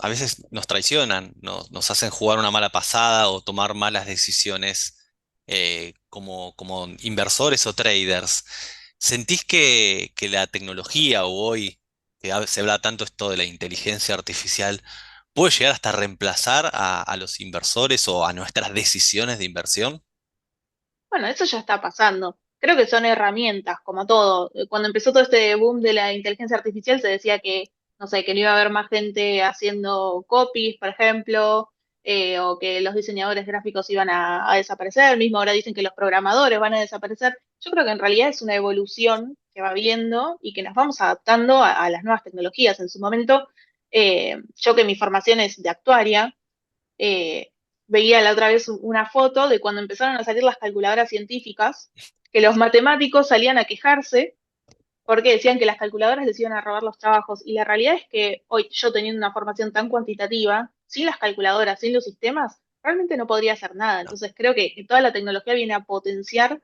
a veces nos traicionan, nos hacen jugar una mala pasada o tomar malas decisiones como inversores o traders, ¿sentís que la tecnología o hoy se habla tanto esto de la inteligencia artificial puede llegar hasta reemplazar a los inversores o a nuestras decisiones de inversión? Bueno, eso ya está pasando. Creo que son herramientas, como todo. Cuando empezó todo este boom de la inteligencia artificial, se decía que, no sé, que no iba a haber más gente haciendo copies, por ejemplo, o que los diseñadores gráficos iban a desaparecer. Mismo ahora dicen que los programadores van a desaparecer. Yo creo que en realidad es una evolución que va viendo y que nos vamos adaptando a las nuevas tecnologías. En su momento, yo que mi formación es de actuaria, eh, veía la otra vez una foto de cuando empezaron a salir las calculadoras científicas, que los matemáticos salían a quejarse porque decían que las calculadoras les iban a robar los trabajos. Y la realidad es que hoy, yo teniendo una formación tan cuantitativa, sin las calculadoras, sin los sistemas, realmente no podría hacer nada. No, Entonces creo que toda la tecnología viene a potenciar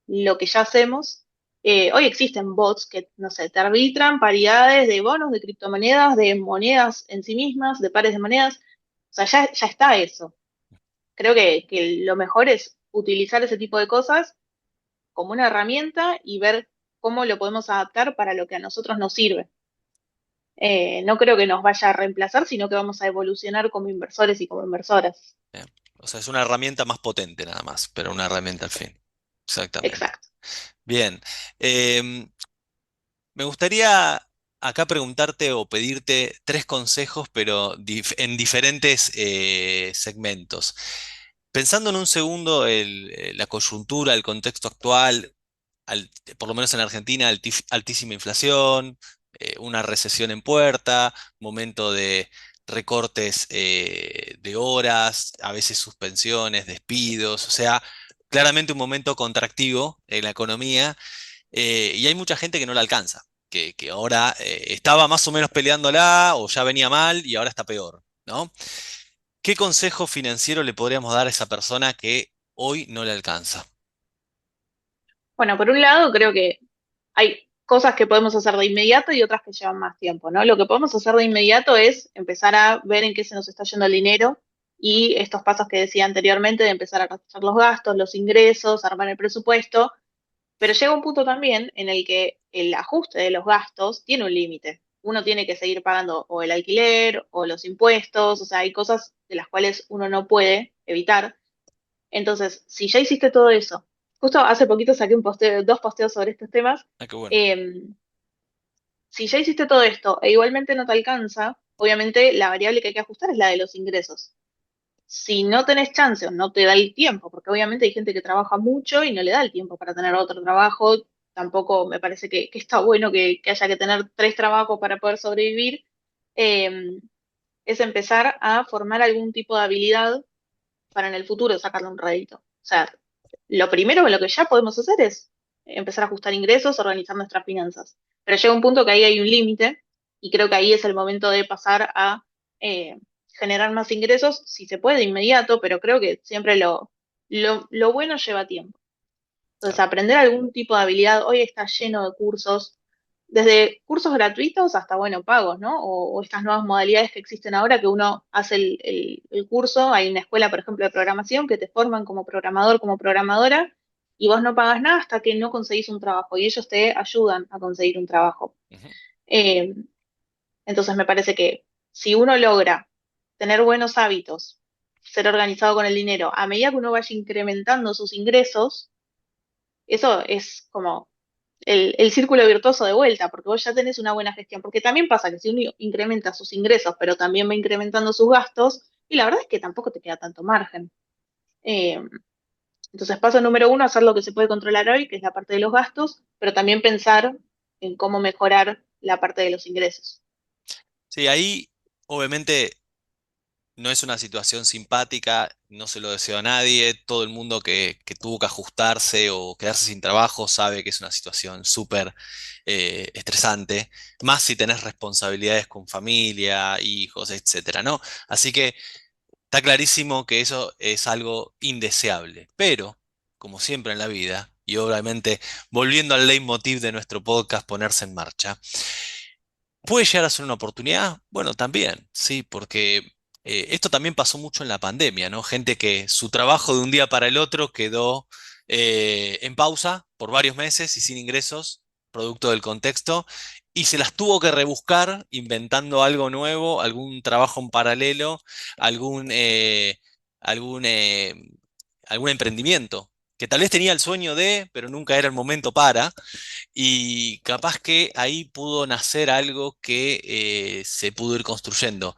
lo que ya hacemos. Hoy existen bots que, no sé, te arbitran paridades de bonos, de criptomonedas, de monedas en sí mismas, de pares de monedas. O sea, ya está eso. Creo que lo mejor es utilizar ese tipo de cosas como una herramienta y ver cómo lo podemos adaptar para lo que a nosotros nos sirve. No creo que nos vaya a reemplazar, sino que vamos a evolucionar como inversores y como inversoras. bien. O sea, es una herramienta más potente nada más, pero una herramienta al fin. Exactamente. Exacto. Bien. Em, Me gustaría acá preguntarte o pedirte tres consejos, pero en diferentes segmentos. Pensando en un segundo la coyuntura, el contexto actual, por lo menos en Argentina, altísima inflación, una recesión en puerta, momento de recortes de horas, a veces suspensiones, despidos, o sea, claramente un momento contractivo en la economía y hay mucha gente que no la alcanza, que ahora estaba más o menos peleándola o ya venía mal y ahora está peor, ¿no? ¿Qué consejo financiero le podríamos dar a esa persona que hoy no le alcanza? Bueno, por un lado, creo que hay cosas que podemos hacer de inmediato y otras que llevan más tiempo, ¿no? Lo que podemos hacer de inmediato es empezar a ver en qué se nos está yendo el dinero y estos pasos que decía anteriormente de empezar a rastrear los gastos, los ingresos, armar el presupuesto. Pero llega un punto también en el que el ajuste de los gastos tiene un límite. Uno tiene que seguir pagando o el alquiler o los impuestos, o sea, hay cosas de las cuales uno no puede evitar. Entonces, si ya hiciste todo eso, justo hace poquito saqué dos posteos sobre estos temas, Ah, qué bueno. eh, si ya hiciste todo esto e igualmente no te alcanza, obviamente la variable que hay que ajustar es la de los ingresos. Si no tenés chance o no te da el tiempo, porque obviamente hay gente que trabaja mucho y no le da el tiempo para tener otro trabajo, tampoco me parece que está bueno que haya que tener tres trabajos para poder sobrevivir, eh, es empezar a formar algún tipo de habilidad para en el futuro sacarle un rédito. O sea, lo primero que lo que ya podemos hacer es empezar a ajustar ingresos, organizar nuestras finanzas. Pero llega un punto que ahí hay un límite y creo que ahí es el momento de pasar a eh, generar más ingresos, si se puede, de inmediato, pero creo que siempre lo bueno lleva tiempo. Entonces, Claro. aprender algún tipo de habilidad, hoy está lleno de cursos, desde cursos gratuitos hasta, bueno, pagos, ¿no? O estas nuevas modalidades que existen ahora, que uno hace el curso, hay una escuela, por ejemplo, de programación que te forman como programador, como programadora, y vos no pagas nada hasta que no conseguís un trabajo, y ellos te ayudan a conseguir un trabajo. Ujú. Eh, entonces, me parece que si uno logra tener buenos hábitos, ser organizado con el dinero, a medida que uno vaya incrementando sus ingresos, eso es como el círculo virtuoso de vuelta, porque vos ya tenés una buena gestión. Porque también pasa que si uno incrementa sus ingresos, pero también va incrementando sus gastos, y la verdad es que tampoco te queda tanto margen. Eh, Entonces, paso número uno, hacer lo que se puede controlar hoy, que es la parte de los gastos, pero también pensar en cómo mejorar la parte de los ingresos. Sí, ahí obviamente no es una situación simpática, no se lo deseo a nadie. Todo el mundo que tuvo que ajustarse o quedarse sin trabajo sabe que es una situación súper estresante, más si tenés responsabilidades con familia, hijos, etcétera, ¿no? Así que está clarísimo que eso es algo indeseable. Pero, como siempre en la vida, y obviamente volviendo al leitmotiv de nuestro podcast, ponerse en marcha. ¿Puede llegar a ser una oportunidad? Bueno, también, sí, porque esto también pasó mucho en la pandemia, ¿no? Gente que su trabajo de un día para el otro quedó en pausa por varios meses y sin ingresos, producto del contexto, y se las tuvo que rebuscar inventando algo nuevo, algún trabajo en paralelo, algún, eh, algún, eh, algún emprendimiento, que tal vez tenía el sueño de, pero nunca era el momento para. Y capaz que ahí pudo nacer algo que se pudo ir construyendo.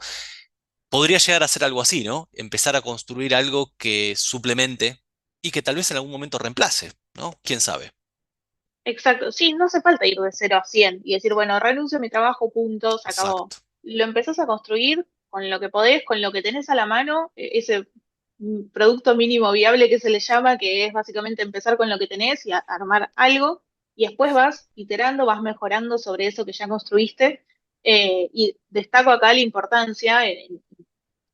Podría llegar a ser algo así, ¿no? Empezar a construir algo que suplemente y que tal vez en algún momento reemplace, ¿no? ¿Quién sabe? Exacto, sí, no hace falta ir de 0 a 100 y decir, bueno, renuncio a mi trabajo, punto, se acabó. Exacto. Lo empezás a construir con lo que podés, con lo que tenés a la mano, ese producto mínimo viable que se le llama, que es básicamente empezar con lo que tenés y armar algo, y después vas iterando, vas mejorando sobre eso que ya construiste. Y destaco acá la importancia en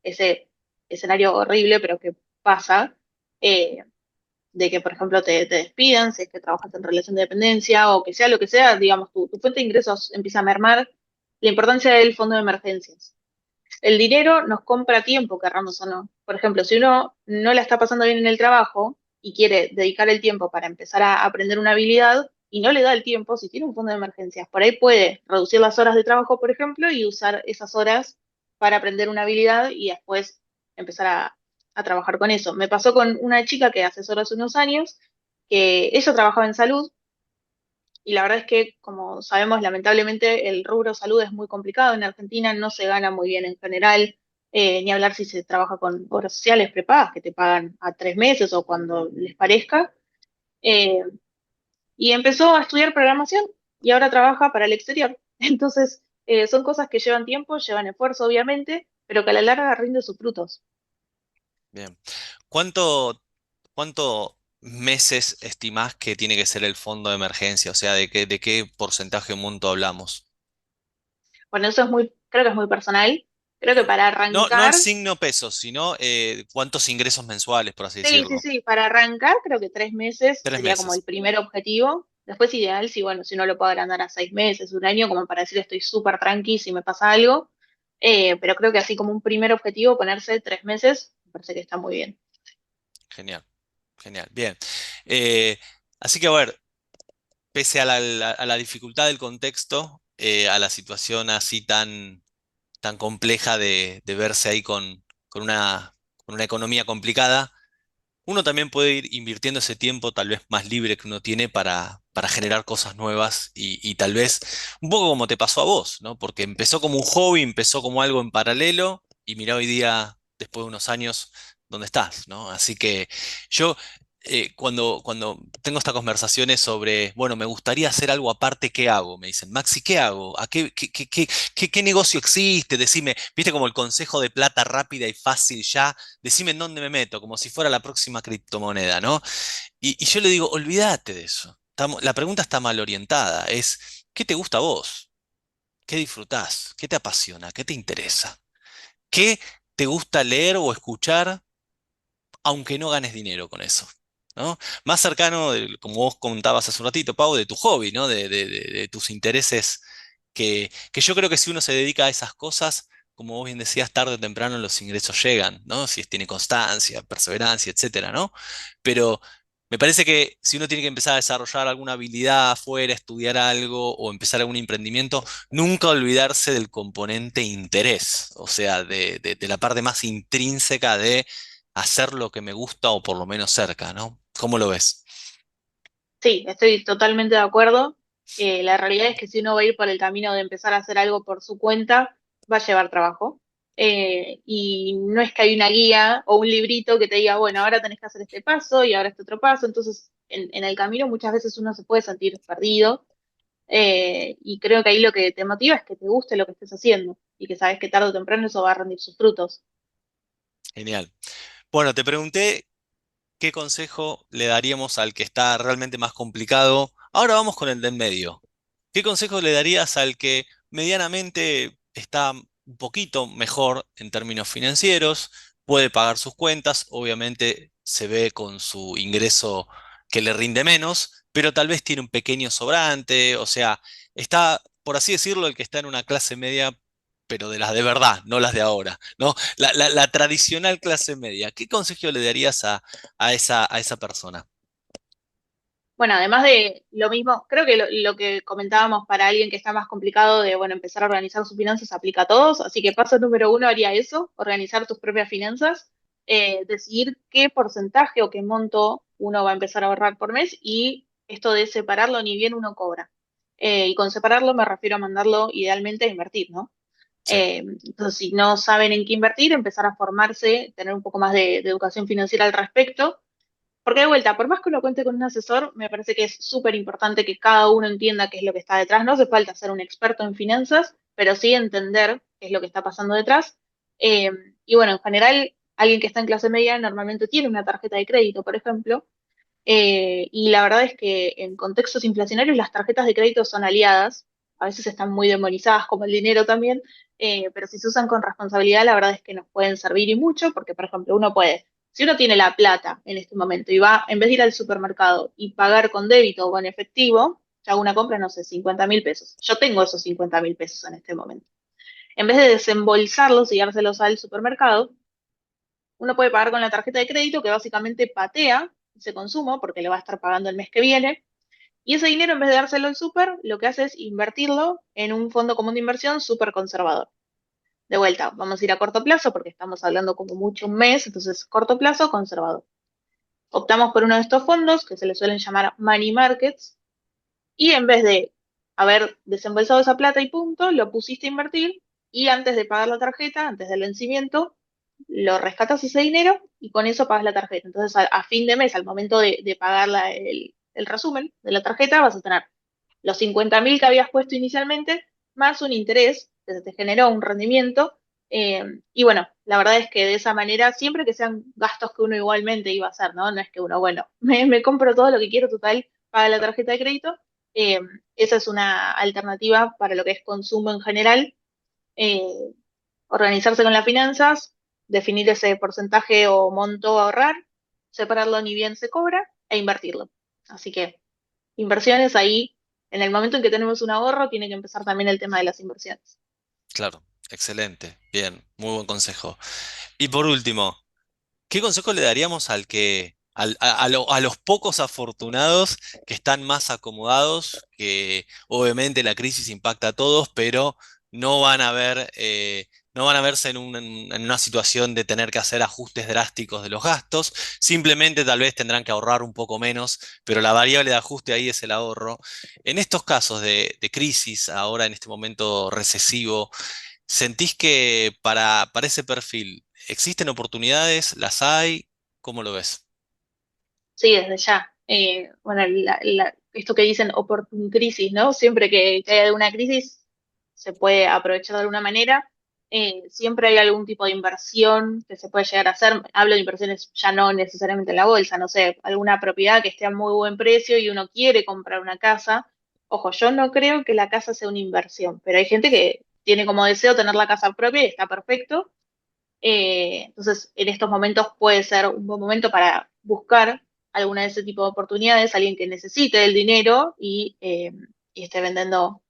ese escenario horrible, pero que pasa. eh, de que, por ejemplo, te despidan, si es que trabajas en relación de dependencia o que sea lo que sea, digamos, tu fuente de ingresos empieza a mermar, la importancia del fondo de emergencias. El dinero nos compra tiempo, querramos o no. Por ejemplo, si uno no la está pasando bien en el trabajo y quiere dedicar el tiempo para empezar a aprender una habilidad y no le da el tiempo, si tiene un fondo de emergencias, por ahí puede reducir las horas de trabajo, por ejemplo, y usar esas horas para aprender una habilidad y después empezar a trabajar con eso. Me pasó con una chica que asesoró hace unos años, que ella trabajaba en salud y la verdad es que, como sabemos, lamentablemente el rubro salud es muy complicado. En Argentina no se gana muy bien en general, ni hablar si se trabaja con obras sociales prepagas, que te pagan a 3 meses o cuando les parezca. Eh, y empezó a estudiar programación y ahora trabaja para el exterior. Entonces, son cosas que llevan tiempo, llevan esfuerzo, obviamente, pero que a la larga rinde sus frutos. Bien. ¿Cuánto, cuánto meses estimás que tiene que ser el fondo de emergencia? O sea, de qué porcentaje o monto hablamos? Bueno, eso es muy, creo que es muy personal. Creo que para No, no el arrancar. signo pesos, sino cuántos ingresos mensuales, por así Sí, sí, decirlo. sí, para arrancar creo que 3 meses Tres sería como el meses. primer objetivo. Después ideal, si bueno, si no lo puedo agrandar a 6 meses, un año, como para decir estoy súper tranqui si me pasa algo. Pero creo que así como un primer objetivo, ponerse 3 meses, me parece que está muy bien. Genial, genial. Bien. Eh, Así que, a ver, pese a a la dificultad del contexto, a la situación así tan compleja de verse ahí con una economía complicada, uno también puede ir invirtiendo ese tiempo tal vez más libre que uno tiene para generar cosas nuevas y tal vez un poco como te pasó a vos, ¿no? Porque empezó como un hobby, empezó como algo en paralelo y mira hoy día, después de unos años, dónde estás, ¿no? Así que yo cuando tengo estas conversaciones sobre, bueno, me gustaría hacer algo aparte, ¿qué hago? Me dicen, Maxi, ¿qué hago? ¿A qué negocio existe? Decime, viste como el consejo de plata rápida y fácil ya. Decime en dónde me meto, como si fuera la próxima criptomoneda, ¿no? Y yo le digo, olvídate de eso. La pregunta está mal orientada. Es, ¿qué te gusta a vos? ¿Qué disfrutás? ¿Qué te apasiona? ¿Qué te interesa? ¿Qué te gusta leer o escuchar, aunque no ganes dinero con eso? ¿No? Más cercano, como vos contabas hace un ratito, Pau, de tu hobby, ¿no? De tus intereses, que yo creo que si uno se dedica a esas cosas, como vos bien decías, tarde o temprano los ingresos llegan, ¿no? Si tiene constancia, perseverancia, etcétera, ¿no? Pero me parece que si uno tiene que empezar a desarrollar alguna habilidad afuera, estudiar algo o empezar algún emprendimiento, nunca olvidarse del componente interés, o sea, de la parte más intrínseca de hacer lo que me gusta o por lo menos cerca, ¿no? ¿Cómo lo ves? Sí, estoy totalmente de acuerdo. La realidad es que si uno va a ir por el camino de empezar a hacer algo por su cuenta, va a llevar trabajo. y no es que hay una guía o un librito que te diga, bueno, ahora tenés que hacer este paso y ahora este otro paso, entonces en el camino muchas veces uno se puede sentir perdido, y creo que ahí lo que te motiva es que te guste lo que estés haciendo y que sabes que tarde o temprano eso va a rendir sus frutos. Genial. Bueno, te pregunté qué consejo le daríamos al que está realmente más complicado. Ahora vamos con el del medio. ¿Qué consejo le darías al que medianamente está un poquito mejor en términos financieros, puede pagar sus cuentas, obviamente se ve con su ingreso que le rinde menos, pero tal vez tiene un pequeño sobrante, o sea, está, por así decirlo, el que está en una clase media, pero de las de verdad, no las de ahora, ¿no? La tradicional clase media. ¿Qué consejo le darías a esa persona? Bueno, además de lo mismo, creo que lo que comentábamos para alguien que está más complicado de, bueno, empezar a organizar sus finanzas aplica a todos, así que paso número uno haría eso, organizar tus propias finanzas, decidir qué porcentaje o qué monto uno va a empezar a ahorrar por mes y esto de separarlo ni bien uno cobra. Y con separarlo me refiero a mandarlo idealmente a invertir, ¿no? Sí, Entonces, si no saben en qué invertir, empezar a formarse, tener un poco más de educación financiera al respecto porque de vuelta, por más que uno cuente con un asesor, me parece que es súper importante que cada uno entienda qué es lo que está detrás. No hace falta ser un experto en finanzas, pero sí entender qué es lo que está pasando detrás. Eh, y bueno, en general, alguien que está en clase media normalmente tiene una tarjeta de crédito, por ejemplo, y la verdad es que en contextos inflacionarios las tarjetas de crédito son aliadas. A veces están muy demonizadas como el dinero también, pero si se usan con responsabilidad, la verdad es que nos pueden servir y mucho, porque por ejemplo uno puede, si uno tiene la plata en este momento y va, en vez de ir al supermercado y pagar con débito o con efectivo, yo hago una compra, no sé, 50.000 pesos. Yo tengo esos 50.000 pesos en este momento. En vez de desembolsarlos y dárselos al supermercado, uno puede pagar con la tarjeta de crédito que básicamente patea ese consumo porque le va a estar pagando el mes que viene. Y ese dinero, en vez de dárselo al súper, lo que hace es invertirlo en un fondo común de inversión súper conservador. De vuelta, vamos a ir a corto plazo porque estamos hablando como mucho un mes, entonces corto plazo, conservador. Optamos por uno de estos fondos que se le suelen llamar money markets y en vez de haber desembolsado esa plata y punto, lo pusiste a invertir y antes de pagar la tarjeta, antes del vencimiento, lo rescatas ese dinero y con eso pagas la tarjeta. Entonces, a fin de mes, al momento de pagar el resumen de la tarjeta, vas a tener los 50.000 que habías puesto inicialmente, más un interés que se te generó un rendimiento. Y bueno, la verdad es que de esa manera, siempre que sean gastos que uno igualmente iba a hacer, ¿no? No es que uno, bueno, me compro todo lo que quiero, total, paga la tarjeta de crédito. eh, Esa es una alternativa para lo que es consumo en general. eh, Organizarse con las finanzas, definir ese porcentaje o monto a ahorrar, separarlo ni bien se cobra e invertirlo. Así que inversiones ahí, en el momento en que tenemos un ahorro, tiene que empezar también el tema de las inversiones. claro, excelente, bien, muy buen consejo. Y por último, ¿qué consejo le daríamos al que, a los pocos afortunados que están más acomodados, que obviamente la crisis impacta a todos, pero no van a ver, no van a verse en una situación de tener que hacer ajustes drásticos de los gastos, simplemente tal vez tendrán que ahorrar un poco menos, pero la variable de ajuste ahí es el ahorro. En estos casos de crisis, ahora en este momento recesivo, ¿sentís que para ese perfil existen oportunidades? ¿Las hay? ¿Cómo lo ves? Sí, desde ya. Bueno, esto que dicen oportun crisis, ¿no? Siempre que hay alguna crisis se puede aprovechar de alguna manera. Siempre hay algún tipo de inversión que se puede llegar a hacer. Hablo de inversiones ya no necesariamente en la bolsa, no sé, alguna propiedad que esté a muy buen precio y uno quiere comprar una casa. Ojo, yo no creo que la casa sea una inversión, pero hay gente que tiene como deseo tener la casa propia y está perfecto. Entonces, en estos momentos puede ser un buen momento para buscar alguna de ese tipo de oportunidades, alguien que necesite el dinero y esté vendiendo.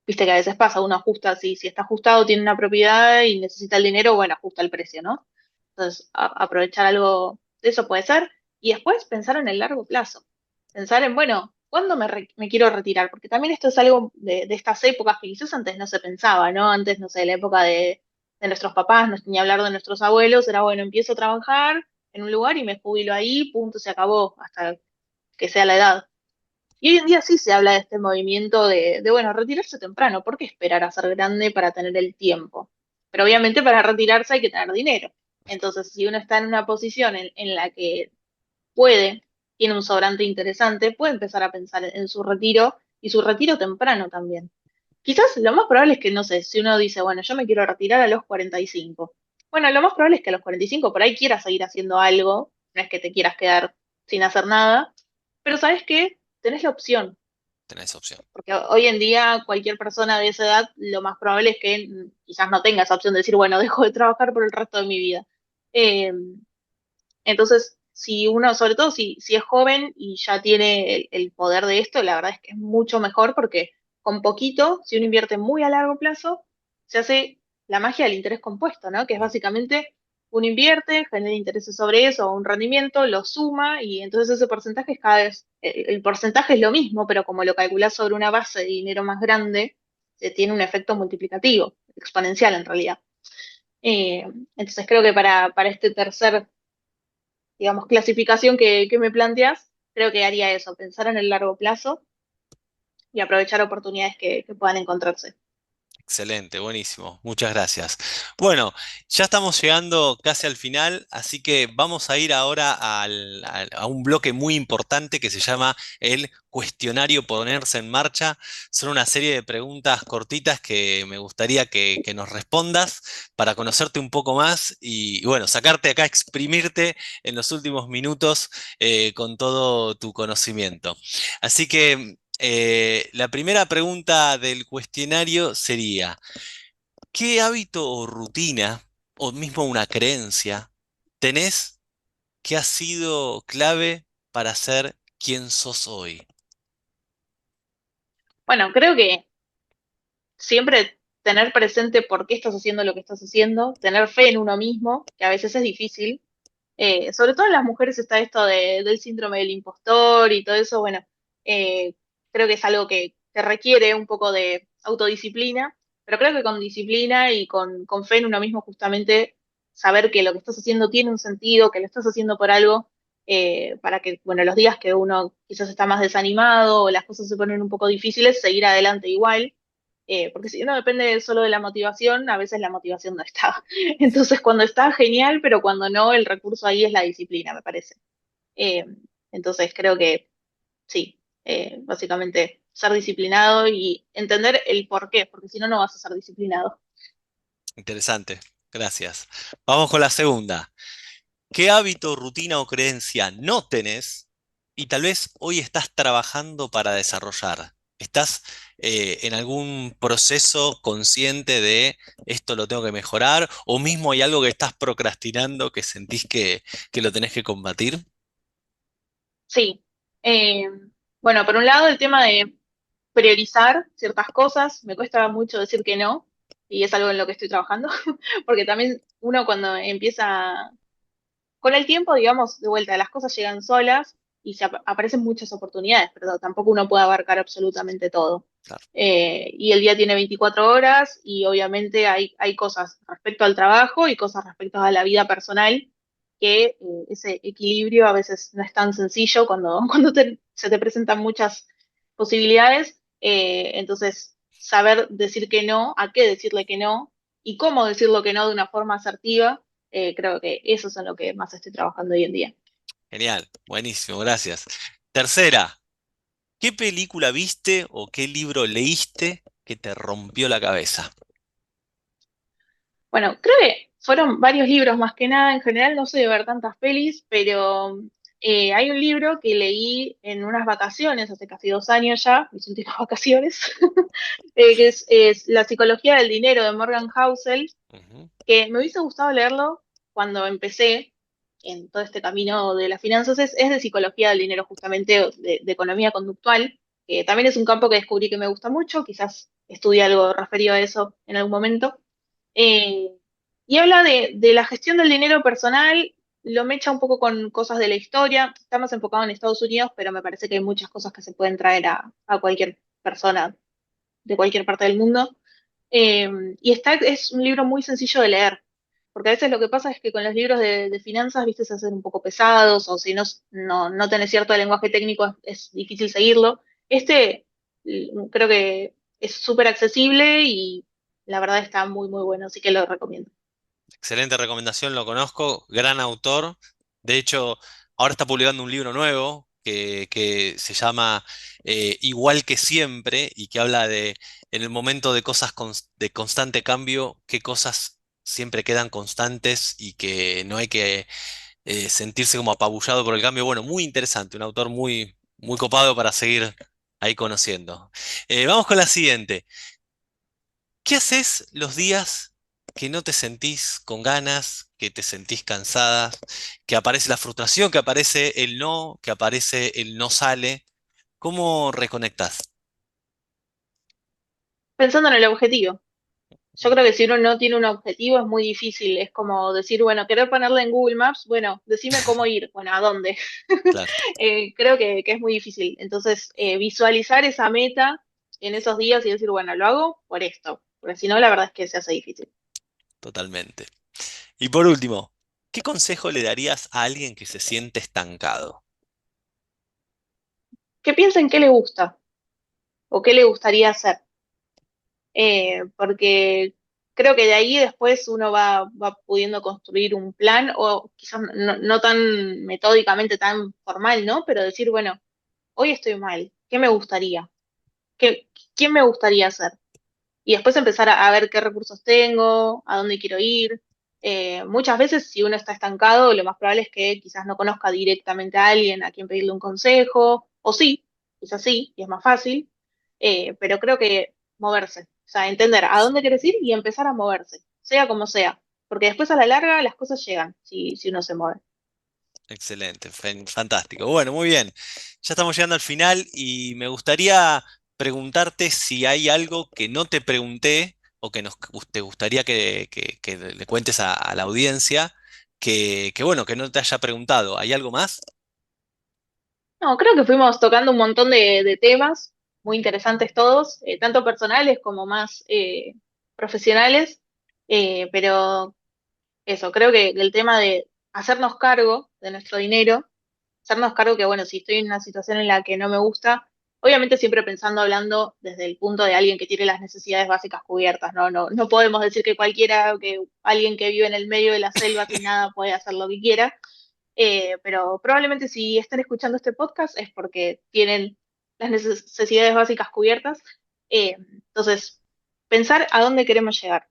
Viste que a veces pasa, uno ajusta, si está ajustado, tiene una propiedad y necesita el dinero, bueno, ajusta el precio, ¿no? Entonces, aprovechar algo de eso puede ser. Y después pensar en el largo plazo. Pensar en, bueno, ¿cuándo me quiero retirar? Porque también esto es algo de estas épocas que quizás antes no se pensaba, ¿no? Antes, no sé, la época de nuestros papás, ni hablar de nuestros abuelos, era, bueno, empiezo a trabajar en un lugar y me jubilo ahí, punto, se acabó, hasta que sea la edad. Y hoy en día sí se habla de este movimiento bueno, retirarse temprano. ¿Por qué esperar a ser grande para tener el tiempo? pero obviamente para retirarse hay que tener dinero. Entonces, si uno está en una posición en la que tiene un sobrante interesante, puede empezar a pensar en su retiro y su retiro temprano también. Quizás lo más probable es que, no sé, si uno dice, bueno, yo me quiero retirar a los 45. Bueno, lo más probable es que a los 45 por ahí quieras seguir haciendo algo, no es que te quieras quedar sin hacer nada, pero ¿sabes qué? Tenés la opción, Tenés opción. porque hoy en día cualquier persona de esa edad, lo más probable es que quizás no tenga esa opción de decir, bueno, dejo de trabajar por el resto de mi vida. Eh, entonces, si uno, sobre todo si es joven y ya tiene el poder de esto, la verdad es que es mucho mejor porque con poquito, si uno invierte muy a largo plazo, se hace la magia del interés compuesto, ¿no? Que es básicamente uno invierte, genera intereses sobre eso, o un rendimiento, lo suma y entonces ese porcentaje es cada vez, el porcentaje es lo mismo, pero como lo calculás sobre una base de dinero más grande, tiene un efecto multiplicativo, exponencial en realidad. Eh, entonces creo que para este tercer, digamos, clasificación que me planteas, creo que haría eso, pensar en el largo plazo y aprovechar oportunidades que puedan encontrarse. Excelente, buenísimo. Muchas gracias. Bueno, ya estamos llegando casi al final, así que vamos a ir ahora a un bloque muy importante que se llama el cuestionario ponerse en marcha. Son una serie de preguntas cortitas que me gustaría que nos respondas para conocerte un poco más y, bueno, sacarte acá, exprimirte en los últimos minutos con todo tu conocimiento. Así que la primera pregunta del cuestionario sería, ¿qué hábito o rutina, o mismo una creencia, tenés que ha sido clave para ser quien sos hoy? Bueno, creo que siempre tener presente por qué estás haciendo lo que estás haciendo, tener fe en uno mismo, que a veces es difícil. Sobre todo en las mujeres está esto del síndrome del impostor y todo eso. Bueno, eh, creo que es algo que requiere un poco de autodisciplina, pero creo que con disciplina y con fe en uno mismo, justamente saber que lo que estás haciendo tiene un sentido, que lo estás haciendo por algo, para que, bueno, los días que uno quizás está más desanimado o las cosas se ponen un poco difíciles, seguir adelante igual. Porque si uno depende solo de la motivación, a veces la motivación no está. Entonces, cuando está, genial, pero cuando no, el recurso ahí es la disciplina, me parece. Eh, entonces, creo que sí, básicamente ser disciplinado y entender el por qué, porque si no, no vas a ser disciplinado. Interesante, gracias. Vamos con la segunda. ¿Qué hábito, rutina o creencia no tenés y tal vez hoy estás trabajando para desarrollar? ¿Estás en algún proceso consciente de esto lo tengo que mejorar? ¿O mismo hay algo que estás procrastinando que sentís que lo tenés que combatir? Sí. Eh, bueno, por un lado, el tema de priorizar ciertas cosas, me cuesta mucho decir que no, y es algo en lo que estoy trabajando, porque también uno cuando empieza con el tiempo, digamos, de vuelta, las cosas llegan solas y aparecen muchas oportunidades, pero tampoco uno puede abarcar absolutamente todo. Claro, Y el día tiene 24 horas y obviamente hay cosas respecto al trabajo y cosas respecto a la vida personal que ese equilibrio a veces no es tan sencillo cuando, se te presentan muchas posibilidades. Entonces, saber decir que no, a qué decirle que no y cómo decirlo que no de una forma asertiva, creo que eso es en lo que más estoy trabajando hoy en día. genial, buenísimo, gracias. Tercera, ¿qué película viste o qué libro leíste que te rompió la cabeza? Bueno, creo que fueron varios libros más que nada. En general no soy de ver tantas pelis, pero hay un libro que leí en unas vacaciones, hace casi 2 años ya, mis últimas vacaciones, que es La psicología del dinero de Morgan Housel, Ujú. que me hubiese gustado leerlo cuando empecé en todo este camino de las finanzas. Es de psicología del dinero, justamente, de economía conductual, que también es un campo que descubrí que me gusta mucho, quizás estudie algo referido a eso en algún momento. Eh, y habla de la gestión del dinero personal, lo mecha un poco con cosas de la historia, está más enfocado en Estados Unidos, pero me parece que hay muchas cosas que se pueden traer a cualquier persona de cualquier parte del mundo. Eh, es un libro muy sencillo de leer, porque a veces lo que pasa es que con los libros de finanzas, viste, se hacen un poco pesados, o si no tenés cierto lenguaje técnico, es difícil seguirlo. Este creo que es súper accesible la verdad está muy, muy bueno, así que lo recomiendo. Excelente recomendación, lo conozco, gran autor. De hecho, ahora está publicando un libro nuevo que se llama Igual que siempre y que habla de, en el momento de cosas de constante cambio, qué cosas siempre quedan constantes y que no hay que sentirse como apabullado por el cambio. Bueno, muy interesante, un autor muy, muy copado para seguir ahí conociendo. Vamos con la siguiente. ¿Qué haces los días que no te sentís con ganas, que te sentís cansada, que aparece la frustración, que aparece el no, que aparece el no sale? ¿Cómo reconectás? Pensando en el objetivo. Yo creo que si uno no tiene un objetivo es muy difícil. Es como decir, bueno, querer ponerla en Google Maps, bueno, decime cómo ir, bueno, ¿a dónde? Claro, Creo que es muy difícil. Entonces, visualizar esa meta en esos días y decir, bueno, lo hago por esto, porque si no, la verdad es que se hace difícil. totalmente. Y por último, ¿qué consejo le darías a alguien que se siente estancado? Que piensen qué le gusta o qué le gustaría hacer. Porque creo que de ahí después uno va pudiendo construir un plan, o quizás no tan metódicamente, tan formal, ¿no? Pero decir, bueno, hoy estoy mal, ¿qué me gustaría? ¿Qué, quién me gustaría ser? Y después empezar a ver qué recursos tengo, a dónde quiero ir. Muchas veces, si uno está estancado, lo más probable es que quizás no conozca directamente a alguien a quien pedirle un consejo, o sí, quizás sí, y es más fácil, pero creo que moverse, o sea, entender a dónde quieres ir y empezar a moverse, sea como sea, porque después a la larga las cosas llegan si uno se mueve. Excelente, fantástico. Bueno, muy bien. Ya estamos llegando al final y me gustaría preguntarte si hay algo que no te pregunté o que te gustaría que le cuentes a la audiencia bueno, que no te haya preguntado. ¿Hay algo más? No, creo que fuimos tocando un montón de temas, muy interesantes todos, tanto personales como más profesionales, pero eso, creo que el tema de hacernos cargo de nuestro dinero, hacernos cargo que, bueno, si estoy en una situación en la que no me gusta, obviamente siempre pensando, hablando desde el punto de alguien que tiene las necesidades básicas cubiertas, ¿no? No podemos decir que cualquiera, que alguien que vive en el medio de la selva sin nada puede hacer lo que quiera, pero probablemente si están escuchando este podcast es porque tienen las necesidades básicas cubiertas. Entonces, pensar a dónde queremos llegar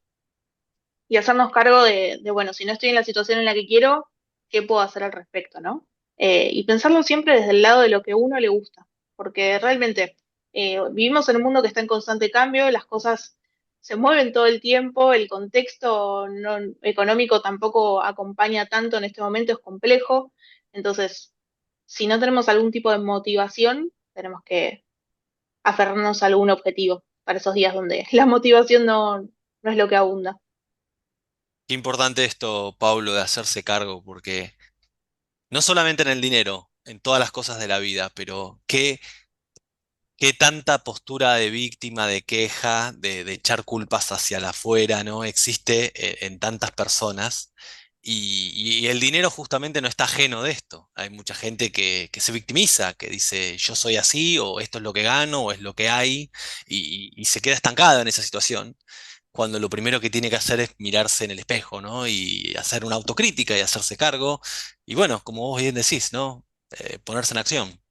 y hacernos cargo bueno, si no estoy en la situación en la que quiero, ¿qué puedo hacer al respecto, no? Y pensarlo siempre desde el lado de lo que a uno le gusta, porque realmente vivimos en un mundo que está en constante cambio, las cosas se mueven todo el tiempo, el contexto económico tampoco acompaña tanto en este momento, es complejo, entonces, si no tenemos algún tipo de motivación, tenemos que aferrarnos a algún objetivo para esos días donde la motivación no es lo que abunda. Qué importante esto, Pablo, de hacerse cargo, porque no solamente en el dinero, en todas las cosas de la vida, pero qué tanta postura de víctima, de queja, de echar culpas hacia la afuera, ¿no? Existe en tantas personas. Y el dinero justamente no está ajeno de esto. Hay mucha gente que se victimiza, que dice yo soy así, o esto es lo que gano, o es lo que hay, y se queda estancada en esa situación, cuando lo primero que tiene que hacer es mirarse en el espejo, ¿no? Y hacer una autocrítica y hacerse cargo. Y bueno, como vos bien decís, ¿no? Ponerse en acción.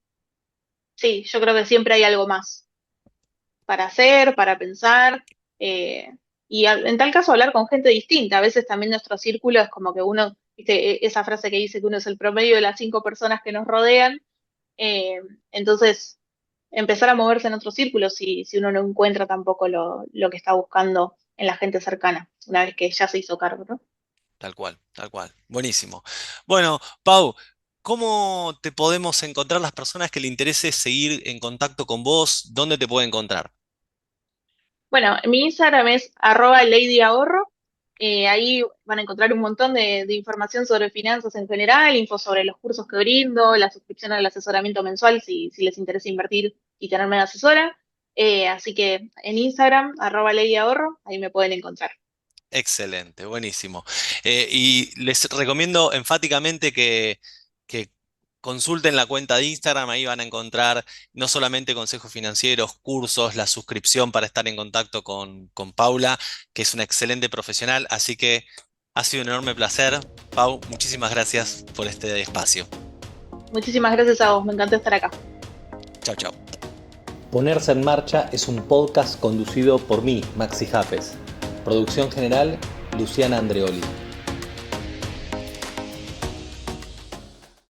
Sí, yo creo que siempre hay algo más para hacer, para pensar, eh, y en tal caso hablar con gente distinta. A veces también nuestro círculo es como que uno, viste, esa frase que dice que uno es el promedio de las 5 personas que nos rodean, eh, entonces empezar a moverse en otro círculo si uno no encuentra tampoco lo que está buscando en la gente cercana, una vez que ya se hizo cargo, ¿no? Tal cual, tal cual. Buenísimo. Bueno, Pau, ¿cómo te podemos encontrar las personas que le interese seguir en contacto con vos? ¿Dónde te puede encontrar? Bueno, mi Instagram es @ladyahorro. Ahí van a encontrar un montón de información sobre finanzas en general, info sobre los cursos que brindo, la suscripción al asesoramiento mensual si les interesa invertir y tenerme de asesora. Así que en Instagram, @ladyahorro, ahí me pueden encontrar. Excelente, buenísimo. Y les recomiendo enfáticamente que consulten la cuenta de Instagram, ahí van a encontrar no solamente consejos financieros, cursos, la suscripción para estar en contacto con Paula, que es una excelente profesional, así que ha sido un enorme placer. Pau, muchísimas gracias por este espacio. Muchísimas gracias a vos, me encanta estar acá. Chau, chau. Ponerse en Marcha es un podcast conducido por mí, Maxi Japes. Producción general, Luciana Andreoli.